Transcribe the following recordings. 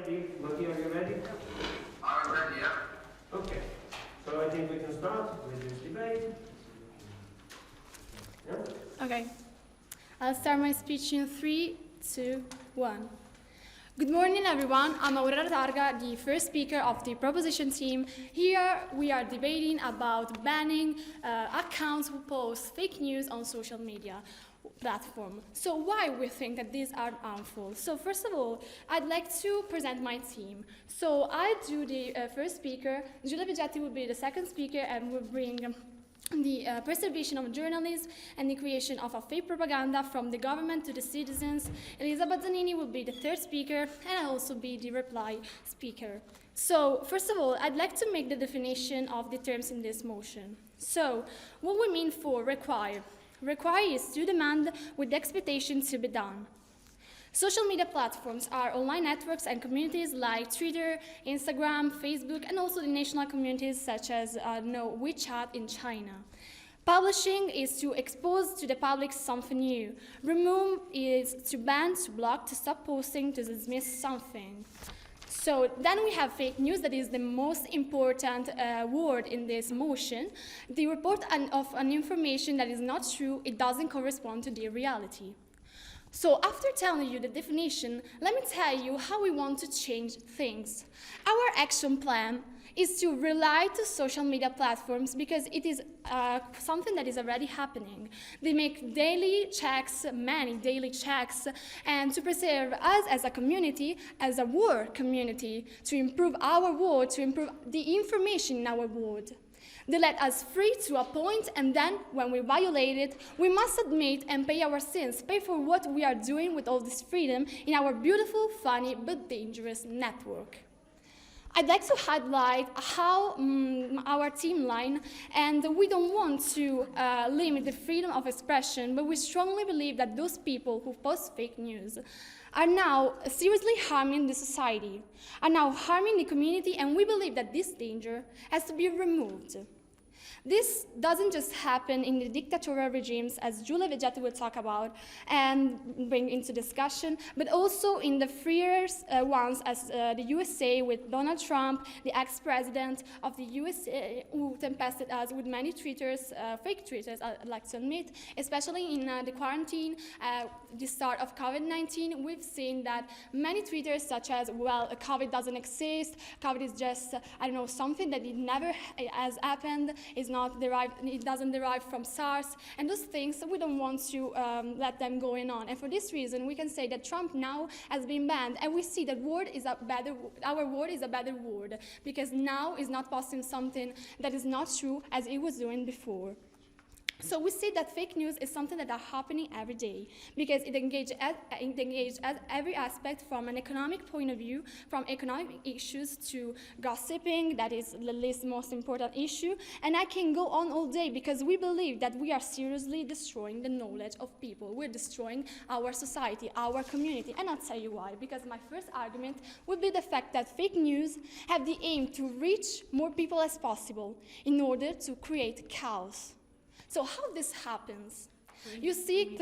Steve, Lucky, are you ready? I'm ready, yeah. Okay, so I think we can start with this debate. Yeah? Okay, I'll start my speech in 3, 2, 1. Good morning, everyone. I'm Aurora Targa, the first speaker of the proposition team. Here we are debating about banning accounts who post fake news on social media platform. So why we think that these are harmful? So first of all, I'd like to present my team. So I do the first speaker, Giulia Vigetti will be the second speaker and will bring the preservation of journalism and the creation of a fake propaganda from the government to the citizens. Elisa Bazzanini will be the third speaker, and I'll also be the reply speaker. So, first of all, I'd like to make the definition of the terms in this motion. So, what we mean for require. Require is to demand with the expectation to be done. Social media platforms are online networks and communities like Twitter, Instagram, Facebook, and also the national communities such as WeChat in China. Publishing is to expose to the public something new. Remove is to ban, to block, to stop posting, to dismiss something. So then we have fake news, that is the most important word in this motion. The report of an information that is not true, it doesn't correspond to the reality. So after telling you the definition, let me tell you how we want to change things. Our action plan is to rely to social media platforms because it is something that is already happening. They make daily checks, many daily checks, and to preserve us as a community, as a world community, to improve our world, to improve the information in our world. They let us free to a point, and then, when we violate it, we must admit and pay our sins, pay for what we are doing with all this freedom in our beautiful, funny, but dangerous network. I'd like to highlight how our team line, and we don't want to limit the freedom of expression, but we strongly believe that those people who post fake news are now seriously harming the society, are now harming the community, and we believe that this danger has to be removed. This doesn't just happen in the dictatorial regimes, as Giulia Vigetti will talk about and bring into discussion, but also in the freer ones, as the USA with Donald Trump, the ex-president of the USA, who tempested us with many tweeters, fake tweeters, I'd like to admit, especially in the quarantine, the start of COVID-19. We've seen that many tweeters, such as, well, COVID doesn't exist, COVID is just, something that it never has happened, it doesn't derive from SARS, and those things, we don't want to let them go on. And for this reason, we can say that Trump now has been banned, and we see that our word is a better word, because now is not posting something that is not true as it was doing before. So we see that fake news is something that are happening every day because it engages at every aspect, from an economic point of view, from economic issues to gossiping, that is the least most important issue. And I can go on all day because we believe that we are seriously destroying the knowledge of people. We're destroying our society, our community. And I'll tell you why. Because my first argument would be the fact that fake news have the aim to reach more people as possible in order to create chaos. So how this happens? You see,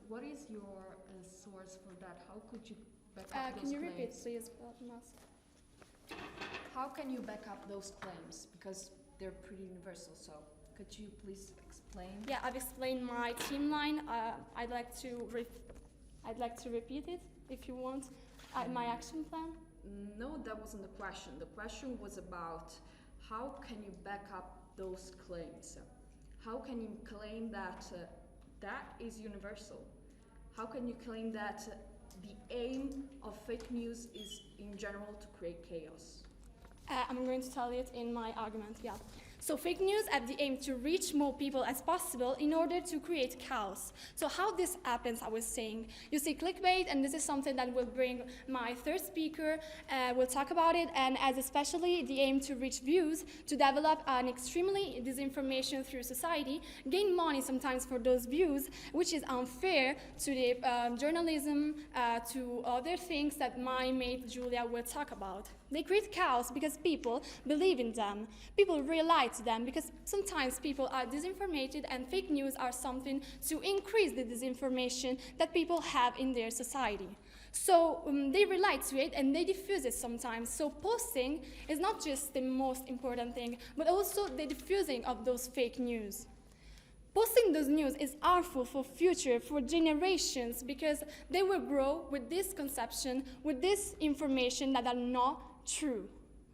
what is your source for that? How could you back up those claims? Can you repeat, please? How can you back up those claims? Because they're pretty universal. So could you please explain? Yeah, I've explained my team line. I'd like to repeat it if you want. My action plan. No, that wasn't the question. The question was about how can you back up those claims? How can you claim that that is universal? How can you claim that the aim of fake news is in general to create chaos? I'm going to tell it in my argument, yeah. So fake news have the aim to reach more people as possible in order to create chaos. So how this happens, I was saying, you see clickbait, and this is something that will bring my third speaker, will talk about it, and as especially the aim to reach views, to develop an extremely disinformation through society, gain money sometimes for those views, which is unfair to the journalism, to other things that my mate Giulia will talk about. They create chaos because people believe in them. People rely to them because sometimes people are disinformated, and fake news are something to increase the disinformation that people have in their society. So they relate to it and they diffuse it sometimes. So posting is not just the most important thing, but also the diffusing of those fake news. Posting those news is harmful for future, for generations, because they will grow with this conception, with this information that are not true.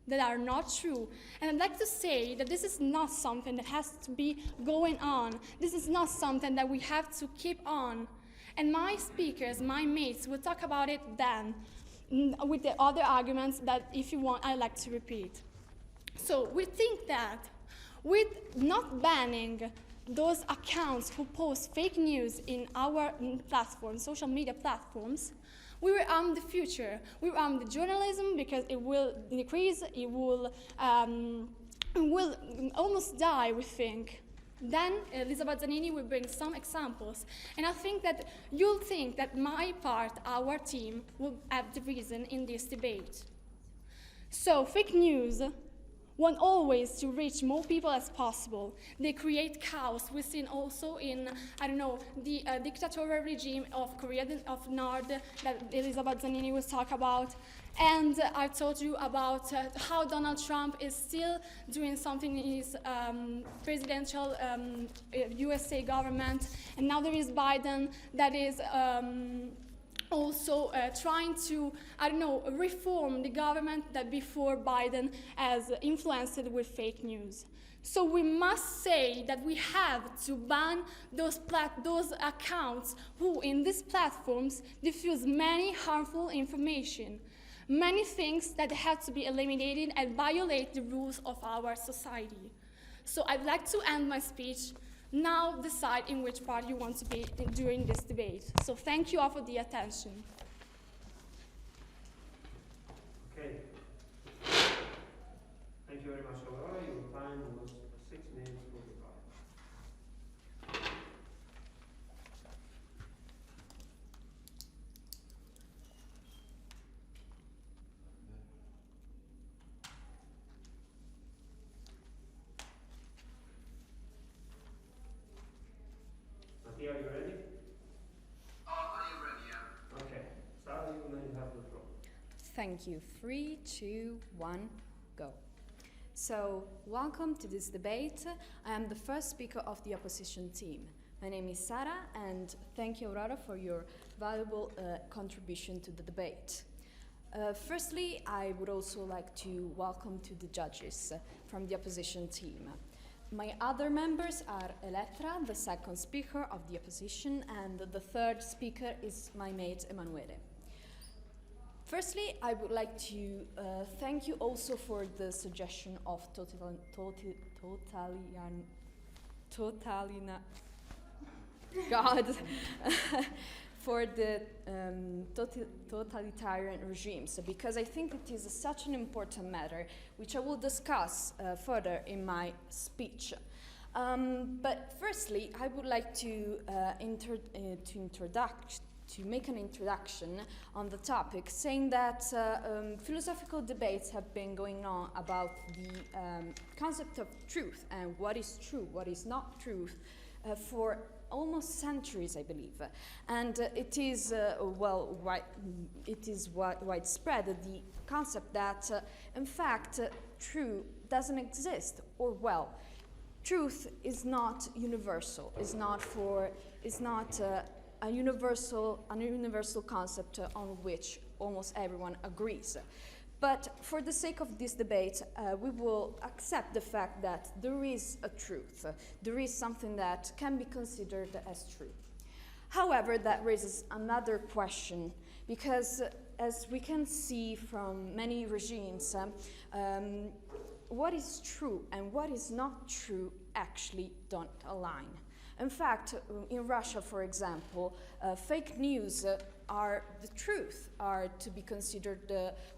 And I'd like to say that this is not something that has to be going on. This is not something that we have to keep on. And my speakers, my mates, will talk about it then, with the other arguments that, if you want, I'd like to repeat. So we think that with not banning those accounts who post fake news in our platforms, social media platforms, we will harm the future. We will harm the journalism because it will decrease, it will almost die, we think. Then Elisabeth Zanini will bring some examples, and I think that you'll think that my part, our team, will have the reason in this debate. So fake news want always to reach more people as possible. They create chaos. We've seen also in, the dictatorial regime of Korea of North that Elisabeth Zanini will talk about. And I told you about how Donald Trump is still doing something in his presidential USA government. And now there is Biden that is also trying to, reform the government that before Biden has influenced it with fake news. So we must say that we have to ban those accounts who in these platforms diffuse many harmful information, many things that have to be eliminated and violate the rules of our society. So I'd like to end my speech. Now decide in which part you want to be during this debate. So thank you all for the attention. Okay. Thank you very much, Aurora. Your time was 6 minutes 45. Mattia, are you ready? Are you ready? Yeah. Okay. Sara, you may have the floor. Thank you. 3, 2, 1, go. So, welcome to this debate. I am the first speaker of the opposition team. My name is Sara, and thank you, Aurora, for your valuable contribution to the debate. Firstly, I would also like to welcome to the judges from the opposition team. My other members are Elettra, the second speaker of the opposition, and the third speaker is my mate Emanuele. Firstly, I would like to thank you also for the suggestion of for the totalitarian regimes, because I think it is such an important matter, which I will discuss further in my speech. But firstly, I would like to make an introduction on the topic, saying that philosophical debates have been going on about the concept of truth and what is true, what is not truth, for almost centuries, I believe, and it is widespread, the concept that in fact true doesn't exist, or truth is not universal, is not a universal concept on which almost everyone agrees. But for the sake of this debate, we will accept the fact that there is a truth. There is something that can be considered as true. However, that raises another question, because as we can see from many regimes, what is true and what is not true actually don't align. In fact, in Russia, for example, fake news are the truth, are to be considered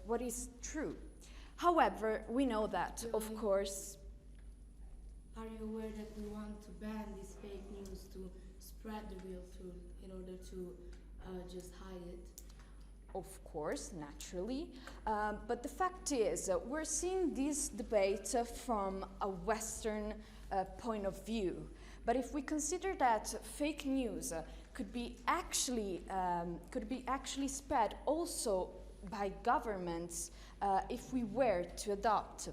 what is true. However, we know that, of course... Are you aware that we want to ban this fake news to spread the real truth in order to just hide it? Of course, naturally. But the fact is, we're seeing this debate from a Western point of view. But if we consider that fake news could be actually spread also by governments, if we were to adopt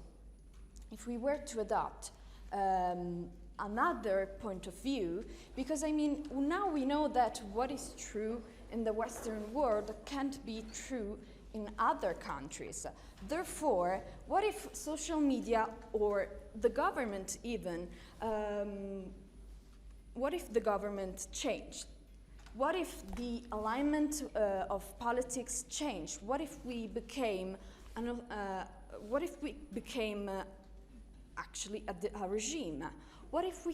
another point of view, because I mean, now we know that what is true in the Western world can't be true in other countries. Therefore, what if social media or the government even, what if the government changed? What if the alignment of politics changed? What if we became, actually a regime? What if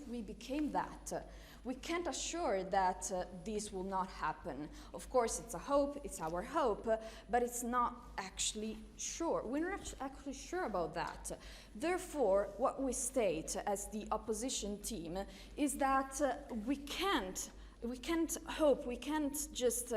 we became that? We can't assure that this will not happen. Of course, it's a hope, it's our hope, but it's not actually sure. We're not actually sure about that. Therefore, what we state as the opposition team is that we can't hope, we can't just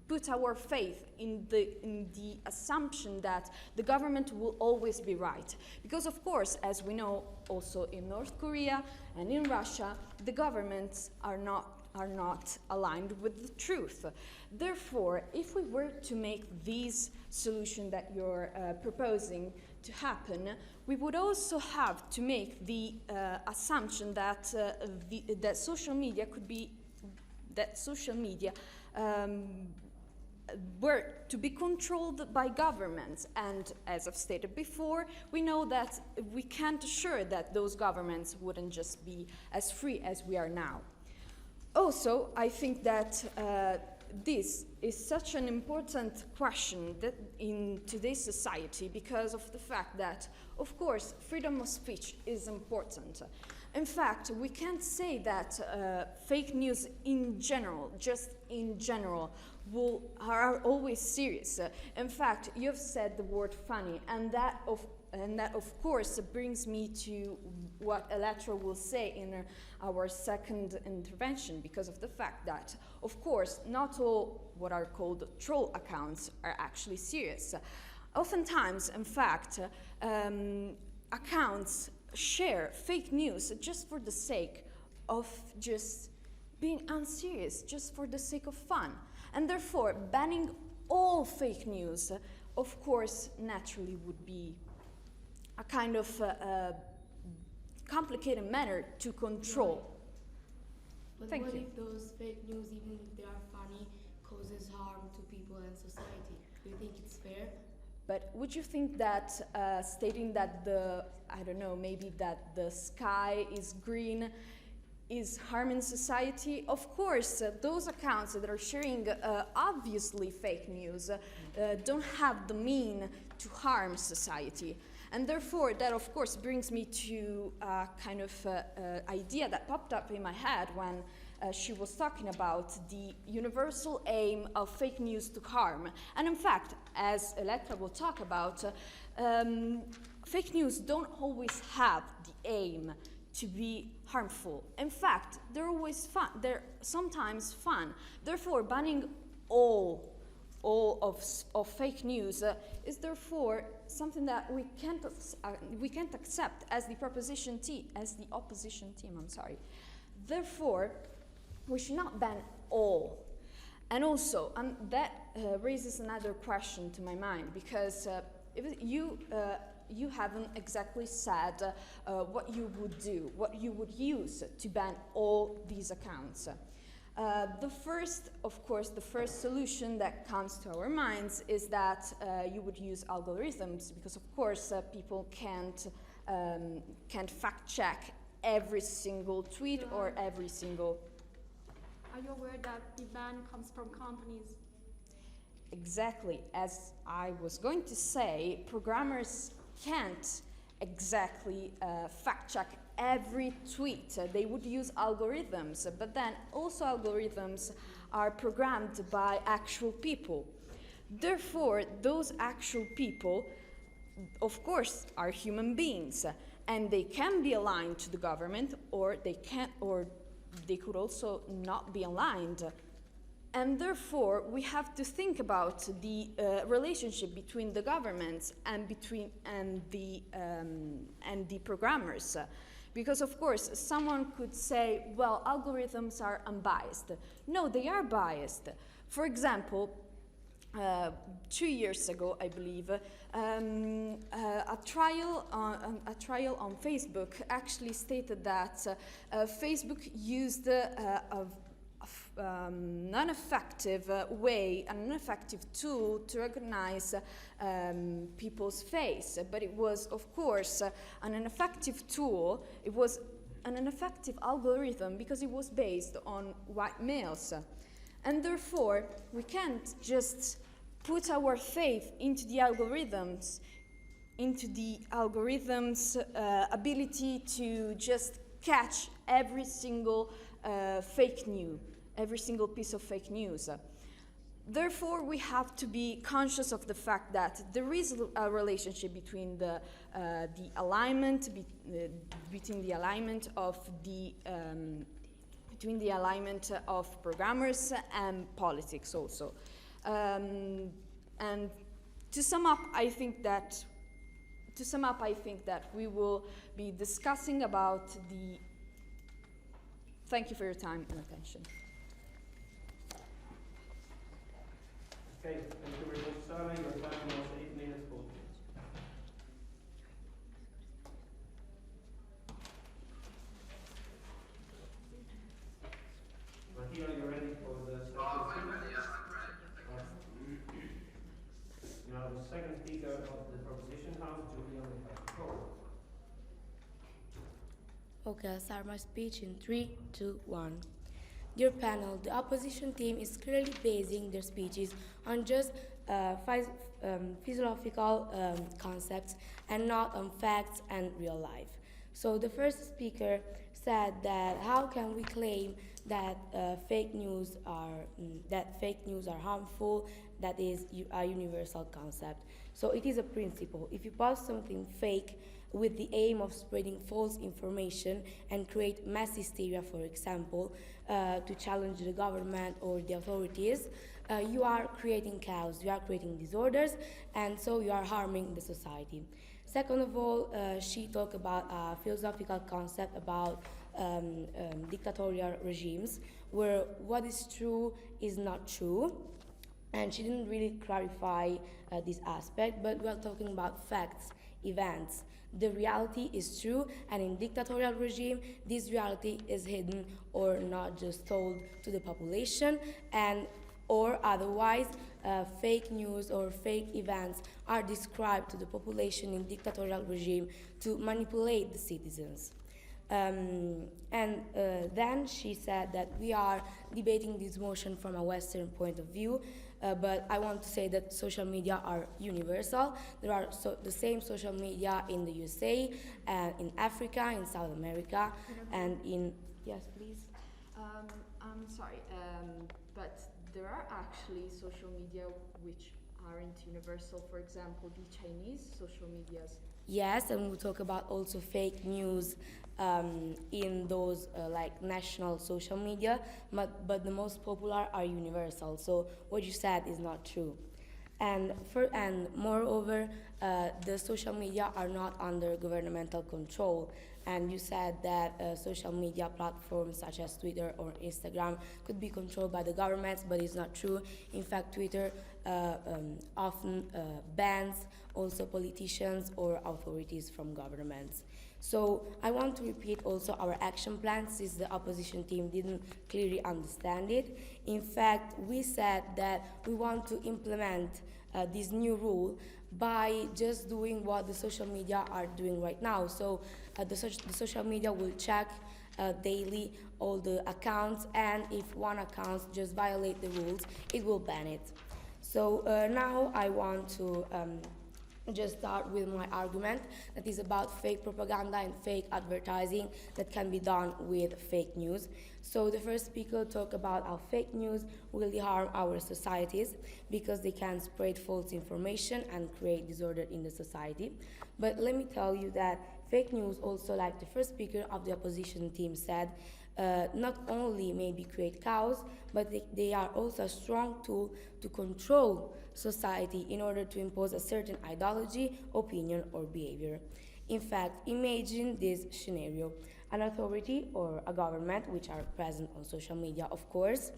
put our faith in the assumption that the government will always be right. Because of course, as we know, also in North Korea and in Russia, the governments are not aligned with the truth. Therefore, if we were to make this solution that you're proposing to happen, we would also have to make the assumption that that social media were to be controlled by governments. And as I've stated before, we know that we can't assure that those governments wouldn't just be as free as we are now. Also, I think that this is such an important question that in today's society, because of the fact that, of course, freedom of speech is important. In fact, we can't say that fake news in general, just in general, are always serious. In fact, you've said the word funny, and that of course brings me to what Elettra will say in our second intervention, because of the fact that, of course, not all what are called troll accounts are actually serious. Oftentimes, in fact, accounts share fake news just for the sake of just being unserious, just for the sake of fun. And therefore, banning all fake news, of course, naturally would be a kind of complicated matter to control. But Thank what you. if those fake news, even if they are funny, causes harm to people and society? Do you think it's fair? But would you think that stating that maybe that the sky is green is harming society? Of course, those accounts that are sharing obviously fake news don't have the mean to harm society. And therefore, that of course brings me to a kind of idea that popped up in my head when she was talking about the universal aim of fake news to harm. And in fact, as Elettra will talk about, fake news don't always have the aim to be harmful. In fact, they're always fun. They're sometimes fun. Therefore, banning all of fake news is therefore something that we can't accept as the opposition team. I'm sorry. Therefore, we should not ban all. And also, that raises another question to my mind, because if you haven't exactly said what you would do, what you would use to ban all these accounts. The first solution that comes to our minds is that you would use algorithms, because of course people can't fact check every single tweet or every single. Are you aware that the ban comes from companies? Exactly. As I was going to say, programmers can't exactly fact check every tweet. They would use algorithms, but then also algorithms are programmed by actual people. Therefore, those actual people, of course, are human beings, and they can be aligned to the government, or they could also not be aligned. And therefore, we have to think about the relationship between the governments and the programmers. Because of course, someone could say, well, algorithms are unbiased. No, they are biased. For example, 2 years ago, I believe, a trial on Facebook actually stated that Facebook used non-effective way, an ineffective tool to recognize people's face. But it was, of course, an ineffective tool. It was an ineffective algorithm because it was based on white males. And therefore, we can't just put our faith into the algorithms, ability to just catch every single fake news, every single piece of fake news. Therefore, we have to be conscious of the fact that there is a relationship between the alignment of programmers and politics also. And to sum up, I think that we will be discussing about the. Thank you for your time and attention. Okay, thank you very much, Sara. Your time was 8 minutes, please. Matteo, are you ready for the second speaker? Now, the second speaker of the proposition house, Julia, will have the floor. Okay, I'll start my speech in 3, 2, 1. Dear panel, the opposition team is clearly basing their speeches on just philosophical concepts and not on facts and real life. So the first speaker said that how can we claim that fake news are harmful? That is a universal concept. So it is a principle. If you post something fake with the aim of spreading false information and create mass hysteria, for example, to challenge the government or the authorities, you are creating chaos, you are creating disorders, and so you are harming the society. Second of all, she talked about a philosophical concept about dictatorial regimes, where what is true is not true. And she didn't really clarify this aspect, but we're talking about facts, events. The reality is true, and in dictatorial regime, this reality is hidden or not just told to the population, and or otherwise, fake news or fake events are described to the population in dictatorial regime to manipulate the citizens. Then she said that we are debating this motion from a Western point of view, but I want to say that social media are universal. There are the same social media in the USA, in Africa, in South America, and in... Yes, please. I'm sorry, but there are actually social media which aren't universal. For example, the Chinese social medias. Yes, and we'll talk about also fake news in those like national social media, but the most popular are universal. So what you said is not true. And moreover, the social media are not under governmental control. And you said that social media platforms such as Twitter or Instagram could be controlled by the governments, but it's not true. In fact, Twitter often bans also politicians or authorities from governments. So I want to repeat also our action plan, since the opposition team didn't clearly understand it. In fact, we said that we want to implement this new rule by just doing what the social media are doing right now. So the social media will check daily all the accounts, and if one account just violate the rules, it will ban it. So now I want to just start with my argument that is about fake propaganda and fake advertising that can be done with fake news. So the first speaker talked about how fake news really harm our societies because they can spread false information and create disorder in the society. But let me tell you that fake news also, like the first speaker of the opposition team said, not only maybe create chaos, but they are also a strong tool to control society in order to impose a certain ideology, opinion, or behavior. In fact, imagine this scenario. An authority or a government, which are present on social media, of course,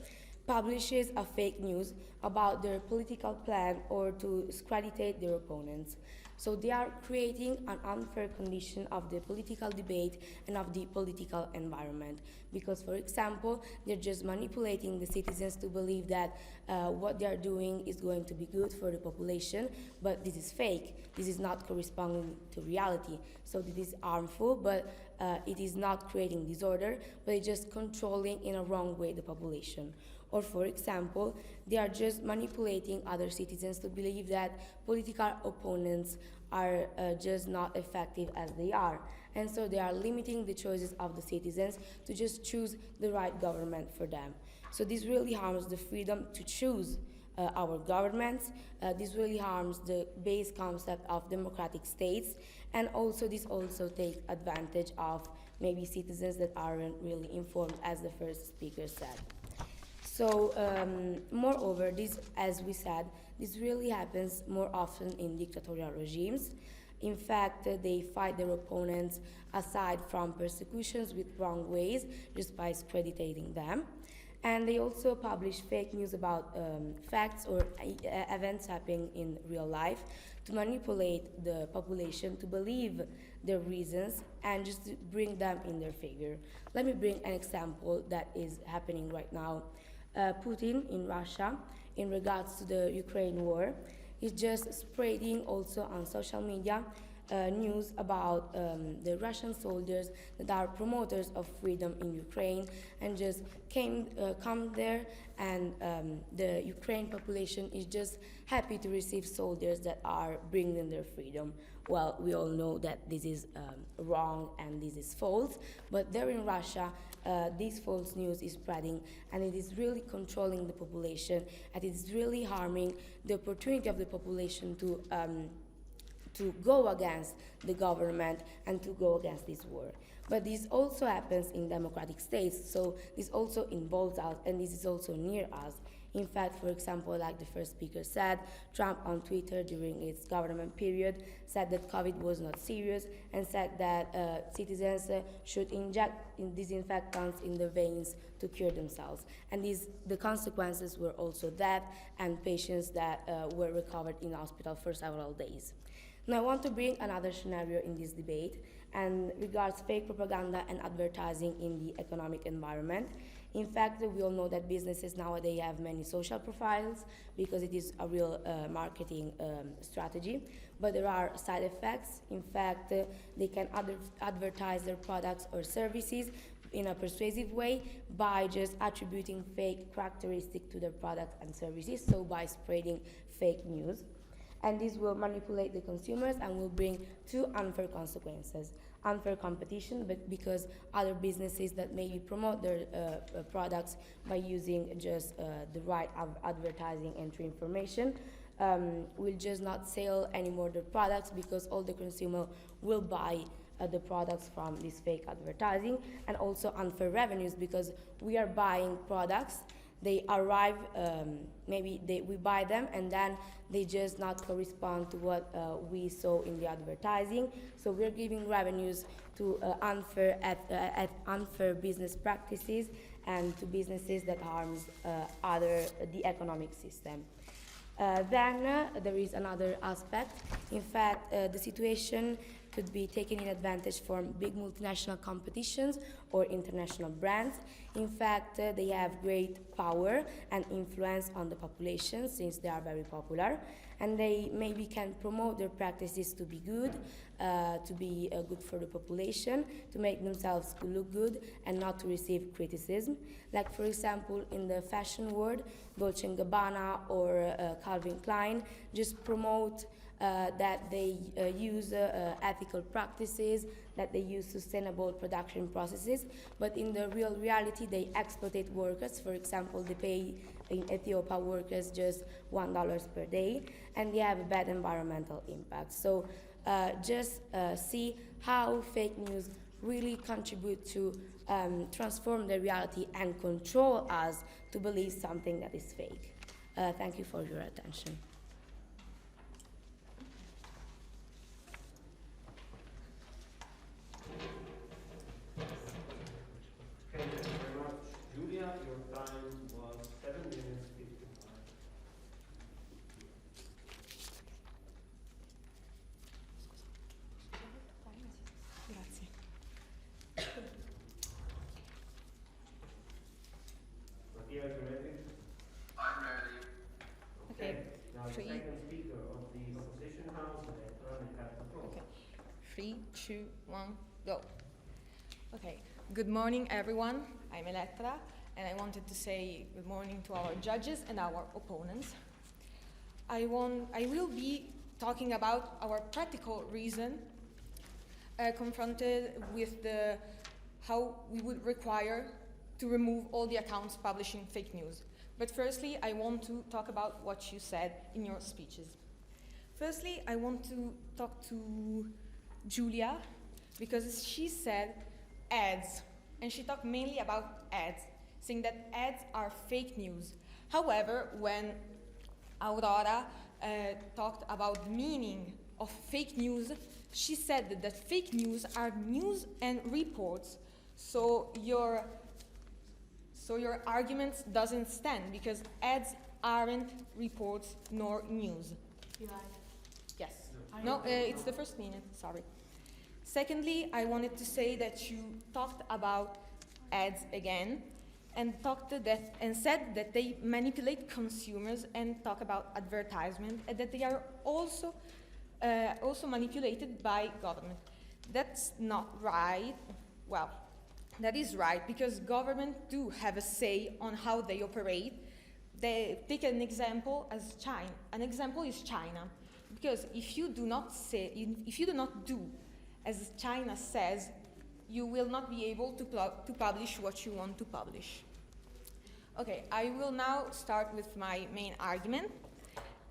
publishes a fake news about their political plan or to discredit their opponents. So they are creating an unfair condition of the political debate and of the political environment. Because, for example, they're just manipulating the citizens to believe that what they are doing is going to be good for the population, but this is fake. This is not corresponding to reality. So this is harmful, but it is not creating disorder, but it's just controlling in a wrong way the population. Or, for example, they are just manipulating other citizens to believe that political opponents are just not effective as they are. And so they are limiting the choices of the citizens to just choose the right government for them. So this really harms the freedom to choose our governments. This really harms the base concept of democratic states. And also this also takes advantage of maybe citizens that aren't really informed, as the first speaker said. So, moreover, this, as we said, this really happens more often in dictatorial regimes. In fact, they fight their opponents aside from persecutions with wrong ways, just by discrediting them. And they also publish fake news about facts or events happening in real life to manipulate the population to believe their reasons and just to bring them in their favor. Let me bring an example that is happening right now. Putin in Russia, in regards to the Ukraine war, is just spreading also on social media news about the Russian soldiers that are promoters of freedom in Ukraine and just come there, and the Ukraine population is just happy to receive soldiers that are bringing their freedom. Well, we all know that this is wrong and this is false, but there in Russia, this false news is spreading, and it is really controlling the population, and it is really harming the opportunity of the population to go against the government and to go against this war. But this also happens in democratic states, so this also involves us, and this is also near us. In fact, for example, like the first speaker said, Trump on Twitter during its government period said that COVID was not serious and said that citizens should inject disinfectants in their veins to cure themselves. And the consequences were also death and patients that were recovered in hospital for several days. Now I want to bring another scenario in this debate and regards fake propaganda and advertising in the economic environment. In fact, we all know that businesses nowadays have many social profiles because it is a real marketing strategy, but there are side effects. In fact, they can advertise their products or services in a persuasive way by just attributing fake characteristics to their products and services, so by spreading fake news. And this will manipulate the consumers and will bring two unfair consequences. Unfair competition, but because other businesses that maybe promote their products by using just the right advertising and true information will just not sell anymore their products because all the consumer will buy the products from this fake advertising, and also unfair revenues because we are buying products. They arrive, we buy them, and then they just not correspond to what we saw in the advertising. So we're giving revenues to unfair business practices and to businesses that harms the economic system. Then there is another aspect. In fact, the situation could be taken in advantage from big multinational competitions or international brands. In fact, they have great power and influence on the population since they are very popular, and they maybe can promote their practices to be good for the population, to make themselves look good and not to receive criticism. Like, for example, in the fashion world, Dolce & Gabbana or Calvin Klein just promote that they use ethical practices, that they use sustainable production processes, but in the real reality they exploitate workers. For example, they pay in Ethiopia workers just $1 per day, and they have a bad environmental impact. So just see how fake news really contribute to transform the reality and control us to believe something that is fake. Thank you for your attention. Okay, thank you very much, Julia. Your time was 7 minutes 55. Grazie. Mattia, you ready? I'm ready. Okay. Now the Three. second speaker of the opposition house, Electra, you have the floor. Okay. 3, 2, 1, go. Okay. Good morning, everyone. I'm Elettra, and I wanted to say good morning to our judges and our opponents. I will be talking about our practical reason confronted with how we would require to remove all the accounts publishing fake news. But firstly, I want to talk about what you said in your speeches. Firstly, I want to talk to Julia, because she said ads, and she talked mainly about ads, saying that ads are fake news. However, when Aurora talked about the meaning of fake news, she said that fake news are news and reports. So your arguments doesn't stand, because ads aren't reports nor news. Yes. No, it's the first minute, sorry. Secondly, I wanted to say that you talked about ads again, and said that they manipulate consumers, and talk about advertisement, and that they are also manipulated by government. That's not right. Well, that is right, because government do have a say on how they operate. They take an example as China. An example is China, because if you do not do as China says, you will not be able to publish what you want to publish. Okay, I will now start with my main argument,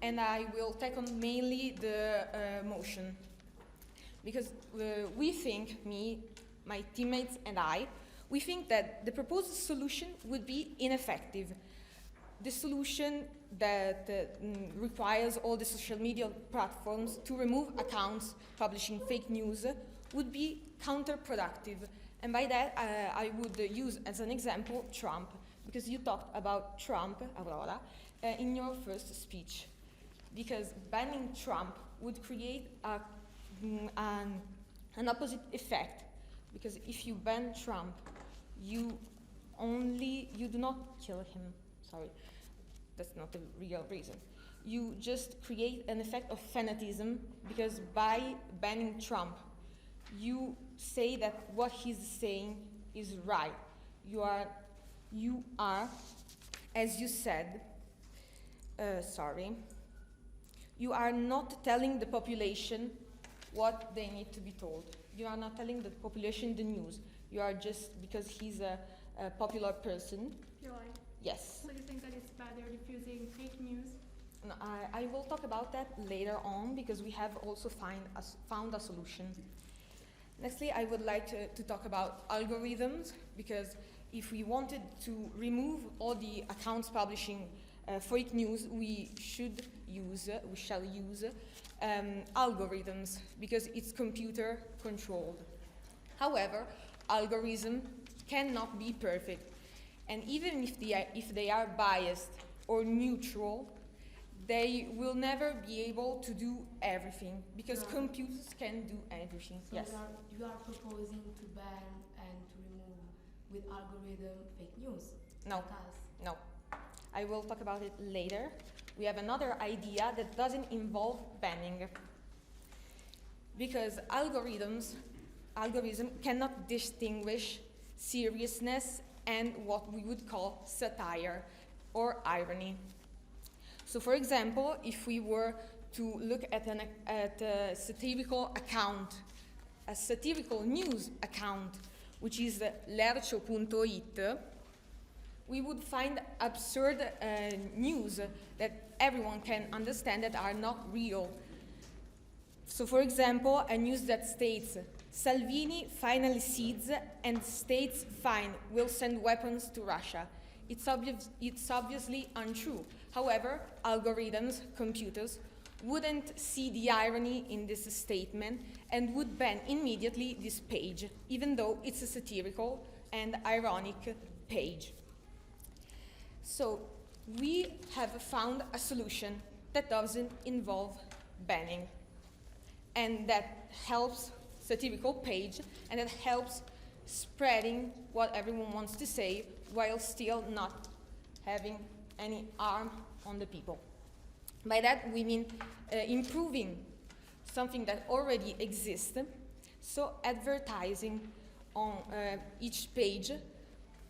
and I will take on mainly the motion, because we think, my teammates and we think that the proposed solution would be ineffective. The solution that requires all the social media platforms to remove accounts publishing fake news would be counterproductive. And by that, I would use as an example Trump, because you talked about Trump, Aurora, in your first speech. Because banning Trump would create an opposite effect. Because if you ban Trump, you do not kill him. Sorry, that's not the real reason. You just create an effect of fanatism, because by banning Trump, you say that what he's saying is right. You are, as you said, you are not telling the population what they need to be told. You are not telling the population the news. You are just, because he's a popular person. Yes. So you think that it's better diffusing fake news? No, I will talk about that later on, because we have also found a solution. Nextly, I would like to talk about algorithms, because if we wanted to remove all the accounts publishing fake news, we shall use algorithms, because it's computer controlled. However, algorithms cannot be perfect, and even if they are biased or neutral, they will never be able to do everything, because computers can do everything. So yes. you are proposing to ban and to remove with algorithm fake news? No. Like us? No. I will talk about it later. We have another idea that doesn't involve banning, because algorithm cannot distinguish seriousness and what we would call satire or irony. So, for example, if we were to look at a satirical account, a satirical news account, which is lercio.it, we would find absurd news that everyone can understand that are not real. So, for example, a news that states Salvini finally cedes and states fine will send weapons to Russia. It's obviously untrue. However, algorithms, computers, wouldn't see the irony in this statement and would ban immediately this page, even though it's a satirical and ironic page. So, we have found a solution that doesn't involve banning, and that helps satirical page, and that helps spreading what everyone wants to say while still not having any harm on the people. By that we mean improving something that already exists, so advertising on each page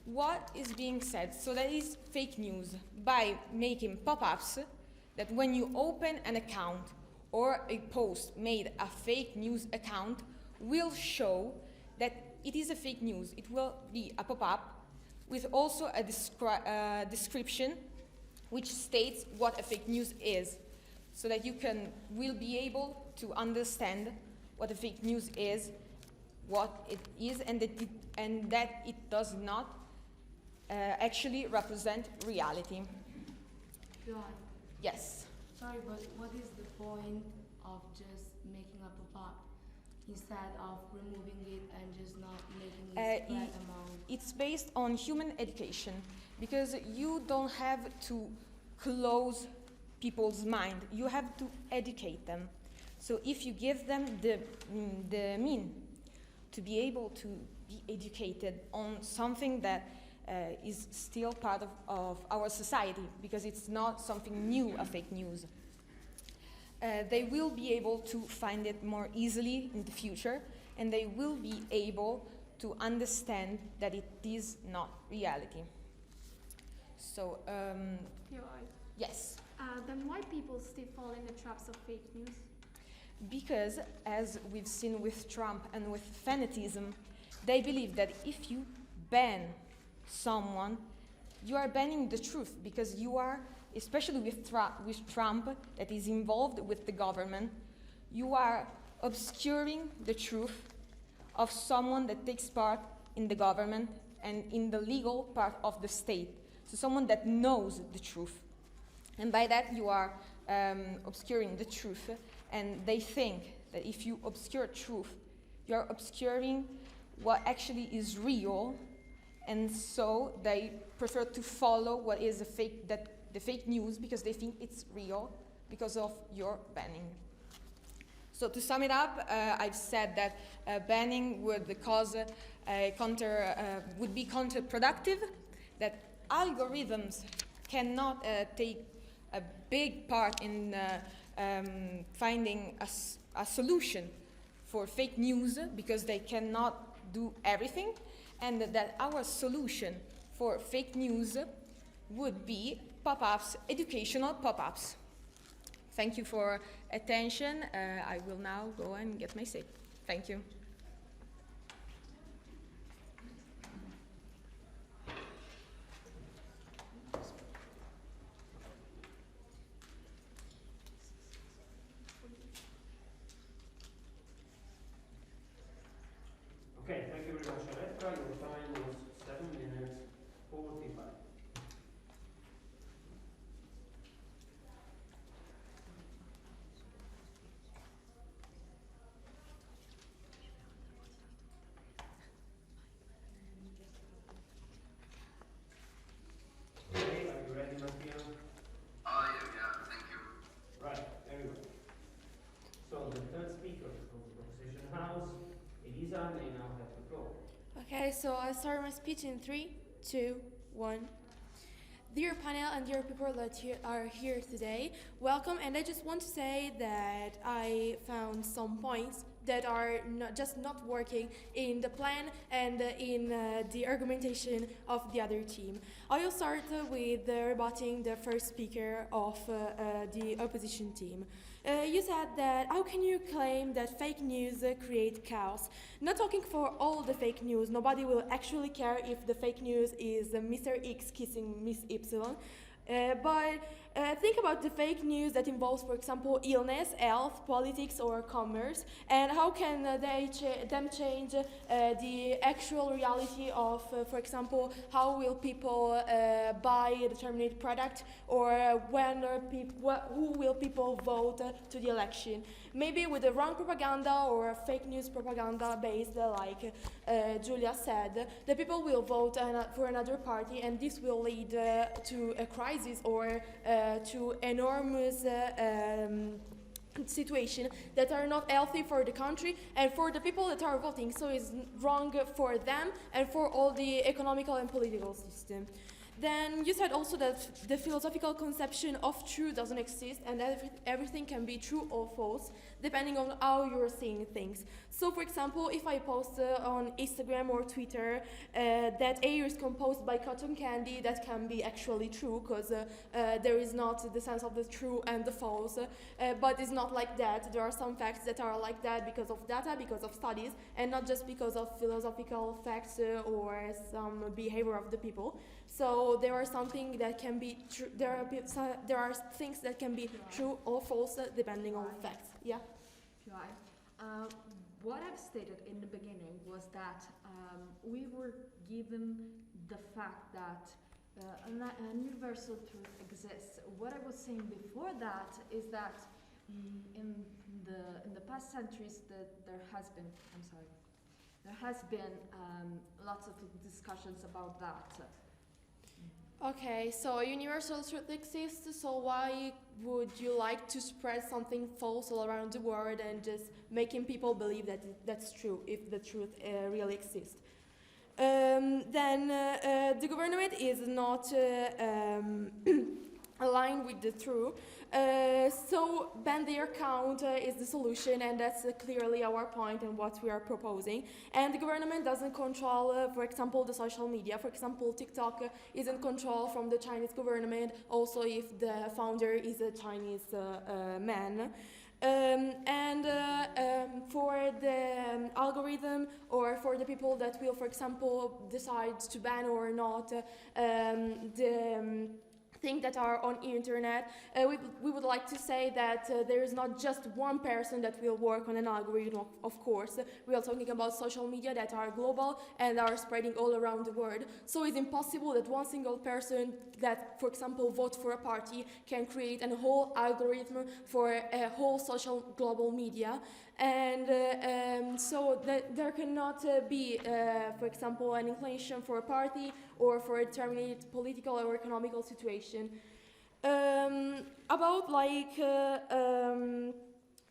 what is being said, so that is fake news, by making pop-ups that when you open an account or a post made a fake news account will show that it is a fake news. It will be a pop-up with also a description which states what a fake news is, so that you will be able to understand what a fake news is, what it is, and that it does not actually represent reality. John, Yes. sorry, but what is the point of just making a pop-up instead of removing it and just not making it spread among? It's based on human education, because you don't have to close people's mind, you have to educate them. So if you give them the mean to be able to be educated on something that is still part of our society, because it's not something new, a fake news, they will be able to find it more easily in the future, and they will be able to understand that it is not reality. So, yes. Then why people still fall in the traps of fake news? Because, as we've seen with Trump and with fanatism, they believe that if you ban someone, you are banning the truth, because you are, especially with Trump, that is involved with the government, you are obscuring the truth of someone that takes part in the government and in the legal part of the state. So someone that knows the truth. And by that you are obscuring the truth, and they think that if you obscure truth, you are obscuring what actually is real, and so they prefer to follow what is the fake news, because they think it's real because of your banning. So to sum it up, I've said that banning would cause would be counterproductive, that algorithms cannot take a big part in finding a solution for fake news, because they cannot do everything, and that our solution for fake news would be pop-ups, educational pop-ups. Thank you for attention. I will now go and get my seat. Thank you. Okay, thank you very much, Aletta. Your time was 7 minutes 45. Okay, are you ready, Mattia? Yeah, thank you. Right, very good. So the third speaker from the proposition house, Elisa, may now have the floor. Okay, so I start my speech in 3, 2, 1. Dear panel and dear people that are here today, welcome. And I just want to say that I found some points that are not working in the plan and in the argumentation of the other team. I will start with rebutting the first speaker of the opposition team. You said that how can you claim that fake news create chaos? Not talking for all the fake news, nobody will actually care if the fake news is Mr. X kissing Miss Y. But Think about the fake news that involves, for example, illness, health, politics, or commerce, and how can them change the actual reality of, for example, how will people buy a determined product, or who will people vote to the election. Maybe with the wrong propaganda or fake news propaganda based, like Julia said, the people will vote for another party, and this will lead to a crisis or to enormous situation that are not healthy for the country and for the people that are voting. So it's wrong for them and for all the economical and political system. Then you said also that the philosophical conception of truth doesn't exist, and everything can be true or false depending on how you're seeing things. So for example, if I post on Instagram or Twitter that air is composed by cotton candy, that can be actually true, because there is not the sense of the true and the false, but it's not like that. There are some facts that are like that because of data, because of studies, and not just because of philosophical facts or some behavior of the people. So there are something that can be true. There are things that can be true or false depending on facts. Yeah. What I've stated in the beginning was that we were given the fact that a universal truth exists. What I was saying before that is that in the past centuries there has been lots of discussions about that. Okay, so universal truth exists, so why would you like to spread something false all around the world and just making people believe that that's true, if the truth really exists? Then the government is not aligned with the truth, so ban their account is the solution, and that's clearly our point and what we are proposing. And the government doesn't control, for example, the social media. For example, TikTok is in control from the Chinese government, also if the founder is a Chinese man. For the algorithm, or for the people that will, for example, decide to ban or not the things that are on internet, we would like to say that there is not just one person that will work on an algorithm, of course. We are talking about social media that are global and are spreading all around the world. So it's impossible that one single person that, for example, votes for a party can create a whole algorithm for a whole social global media. And so that there cannot be, for example, an inclination for a party or for a determined political or economical situation. About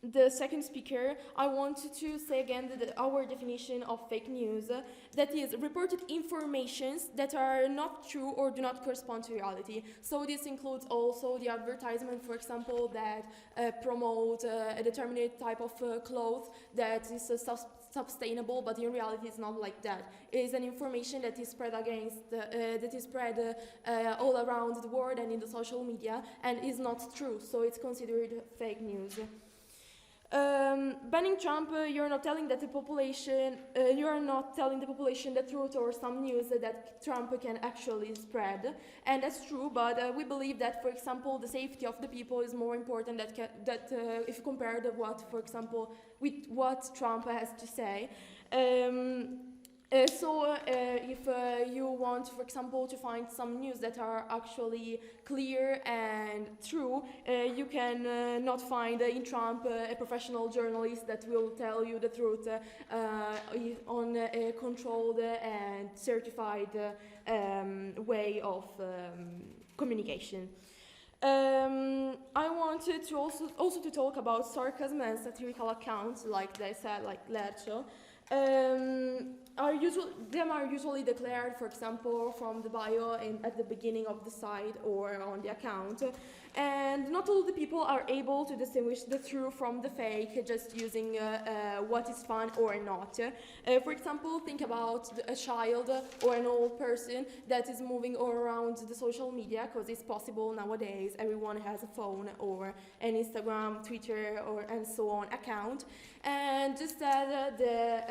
the second speaker, I wanted to say again that our definition of fake news, that is reported informations that are not true or do not correspond to reality. So this includes also the advertisement, for example, that promote a determined type of clothes that is sustainable, but in reality it's not like that. It is an information that is spread all around the world and in the social media, and is not true, so it's considered fake news. Banning Trump, you're not telling that the population, you are not telling the population the truth or some news that Trump can actually spread, and that's true. But we believe that, for example, the safety of the people is more important if you compare what, for example, with what Trump has to say. So if you want, for example, to find some news that are actually clear and true, you can not find in Trump a professional journalist that will tell you the truth on a controlled and certified way of communication. I wanted to also to talk about sarcasm and satirical accounts, like they said, like Lercio. Are usually declared, for example, from the bio at the beginning of the site or on the account, and not all the people are able to distinguish the true from the fake just using what is fun or not. For example, think about a child or an old person that is moving all around the social media, because it's possible nowadays. Everyone has a phone or an Instagram, Twitter, and so on account, and just that the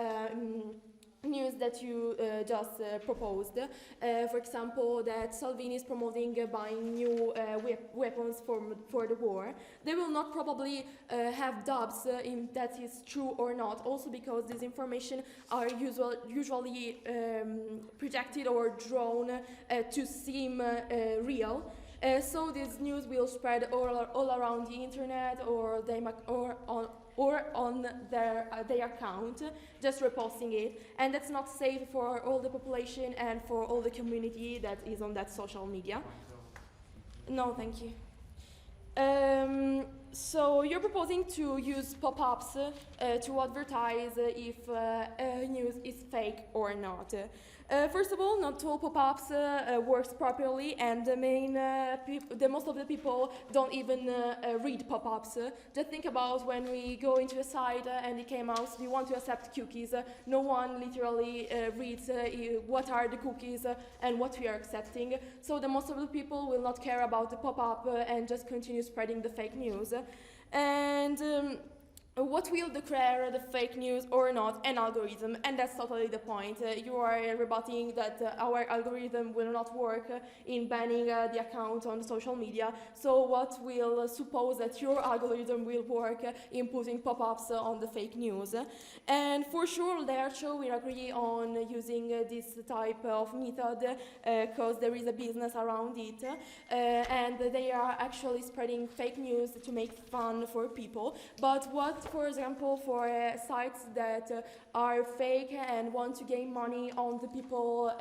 news news that you just proposed. For example, that Salvini is promoting buying new weapons for the war. They will not probably have doubts in that is true or not, also because this information are usually projected or drawn to seem real. So this news will spread all around the internet or on their account, just reposting it, and that's not safe for all the population and for all the community that is on that social media. No, thank you. So you're proposing to use pop-ups to advertise if news is fake or not. First of all, not all pop-ups works properly, and the most of the people don't even read pop-ups. Just think about when we go into a site and it came out, we want to accept cookies. No one literally reads what are the cookies and what we are accepting. So the most of the people will not care about the pop-up and just continue spreading the fake news. And what will declare the fake news or not? An algorithm, and that's totally the point. You are rebutting that our algorithm will not work in banning the account on social media. So what will suppose that your algorithm will work in putting pop-ups on the fake news? And for sure, Lercio will agree on using this type of method because there is a business around it, and they are actually spreading fake news to make fun for people. But what, for example, for sites that are fake and want to gain money on the people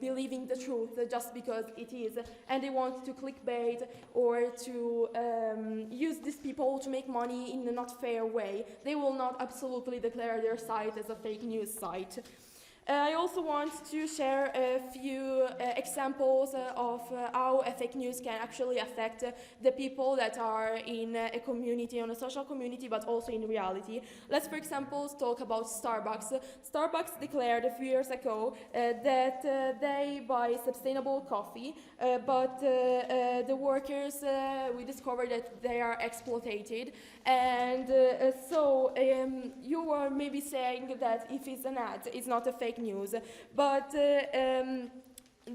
believing the truth just because it is, and they want to clickbait or to use these people to make money in a not fair way, they will not absolutely declare their site as a fake news site. I also want to share a few examples of how fake news can actually affect the people that are in a community, on a social community, but also in reality. Let's, for example, talk about Starbucks. Starbucks declared a few years ago that they buy sustainable coffee, but the workers, we discovered that they are exploited. And so you are maybe saying that if it's an ad, it's not a fake news, but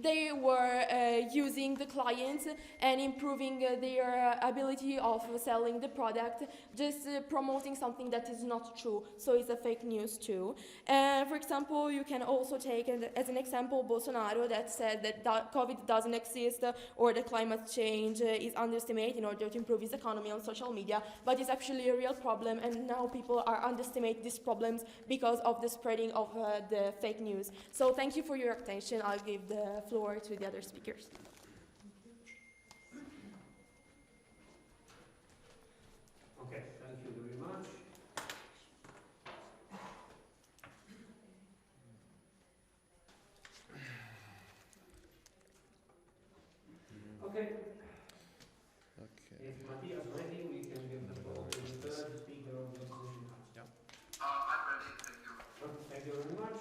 they were using the clients and improving their ability of selling the product, just promoting something that is not true, so it's a fake news too. For example, you can also take as an example Bolsonaro that said that COVID doesn't exist or that climate change is underestimated in order to improve his economy on social media, but it's actually a real problem, and now people are underestimating these problems because of the spreading of the fake news. So thank you for your attention. I'll give the floor to the other speakers. Okay, thank you very much. Okay. If Mattia is ready, we can give the floor to the third speaker of the opposition house. I'm ready, thank you. Thank you very much.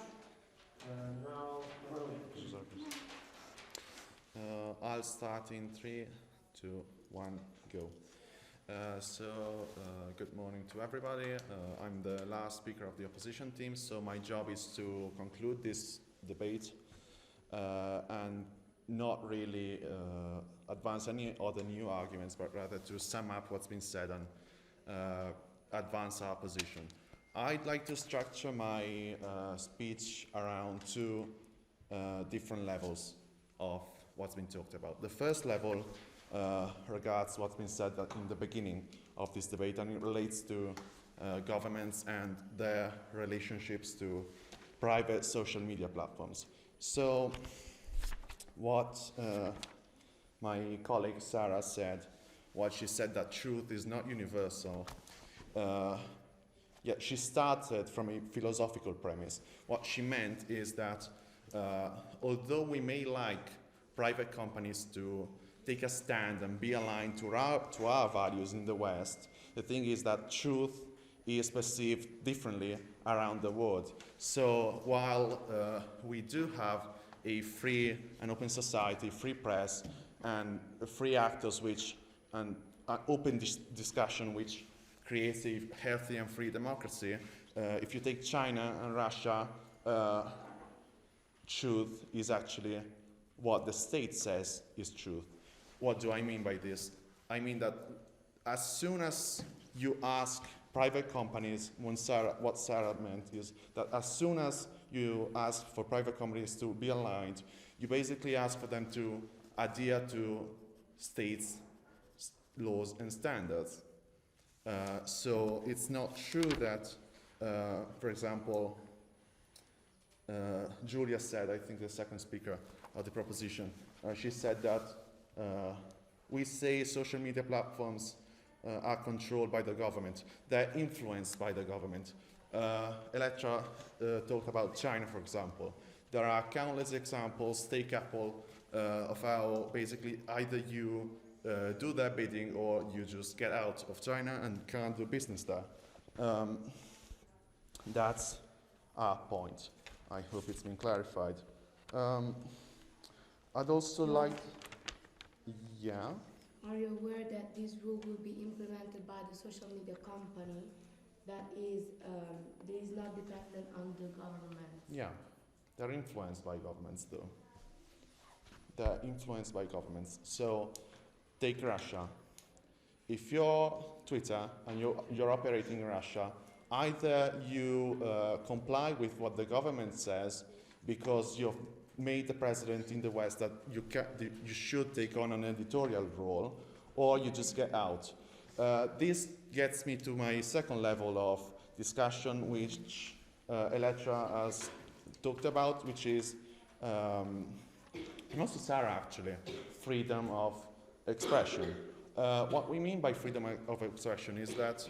Now, Roland. I'll start in 3, 2, 1, go. Good morning to everybody. I'm the last speaker of the opposition team, so my job is to conclude this debate and not really advance any other new arguments, but rather to sum up what's been said and advance our position. I'd like to structure my speech around 2 different levels of what's been talked about. The first level regards what's been said in the beginning of this debate, and it relates to governments and their relationships to private social media platforms. So what my colleague Sarah said, she said that truth is not universal. Yet she started from a philosophical premise. What she meant is that although we may like private companies to take a stand and be aligned to our values in the West, the thing is that truth is perceived differently around the world. So while we do have a free and open society, free press, and free actors and an open discussion which creates a healthy and free democracy, if you take China and Russia, truth is actually what the state says is truth. What do I mean by this? I mean that as soon as you ask private companies, what Sarah meant is that as soon as you ask for private companies to be aligned, you basically ask for them to adhere to states' laws and standards. So it's not true that, for example, Julia said, I think the second speaker of the proposition, she said that we say social media platforms are controlled by the government. They're influenced by the government. Elettra talked about China, for example. There are countless examples, take Apple, of how basically either you do their bidding or you just get out of China and can't do business there. That's our point. I hope it's been clarified. I'd also like, yeah? Are you aware that this rule will be implemented by the social media company that is not dependent on the government? Yeah, they're influenced by governments though. They're influenced by governments. So take Russia. If you're Twitter and you're operating in Russia, either you comply with what the government says because you've made the president in the West that you should take on an editorial role, or you just get out. This gets me to my second level of discussion, which Elettra has talked about, which is, and also Sarah actually, freedom of expression. What we mean by freedom of expression is that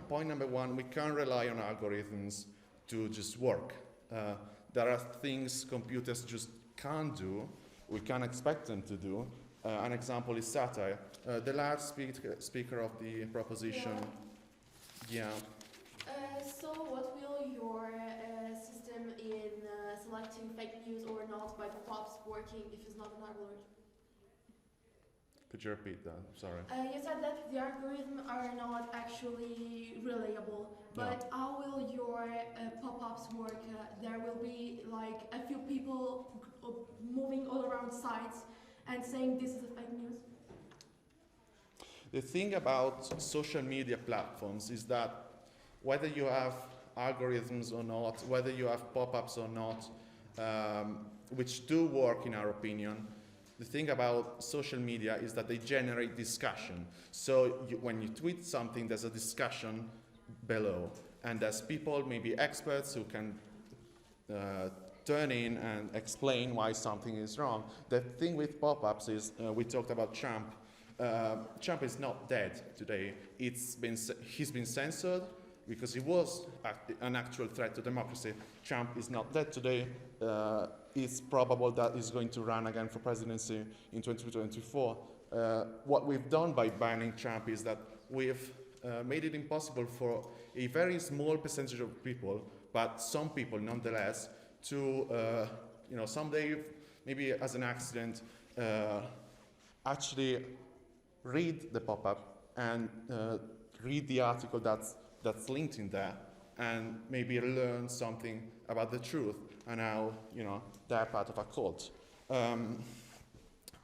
point number one, we can't rely on algorithms to just work. There are things computers just can't do, we can't expect them to do. An example is satire. The last speaker of the proposition, yeah. So what will your system in selecting fake news or not by pop-ups working if it's not an algorithm? Could you repeat that? Sorry. You said that the algorithms are not actually reliable, but how will your pop-ups work? There will be like a few people moving all around sites and saying this is a fake news? The thing about social media platforms is that whether you have algorithms or not, whether you have pop-ups or not, which do work in our opinion, the thing about social media is that they generate discussion. So when you tweet something, there's a discussion below. And there's people, maybe experts, who can turn in and explain why something is wrong. The thing with pop-ups is, we talked about Trump. Trump is not dead today. He's been censored because he was an actual threat to democracy. Trump is not dead today. It's probable that he's going to run again for presidency in 2024. What we've done by banning Trump is that we've made it impossible for a very small percentage of people, but some people nonetheless, to someday, maybe as an accident, actually read the pop-up and read the article that's linked in there, and maybe learn something about the truth and how they're part of a cult.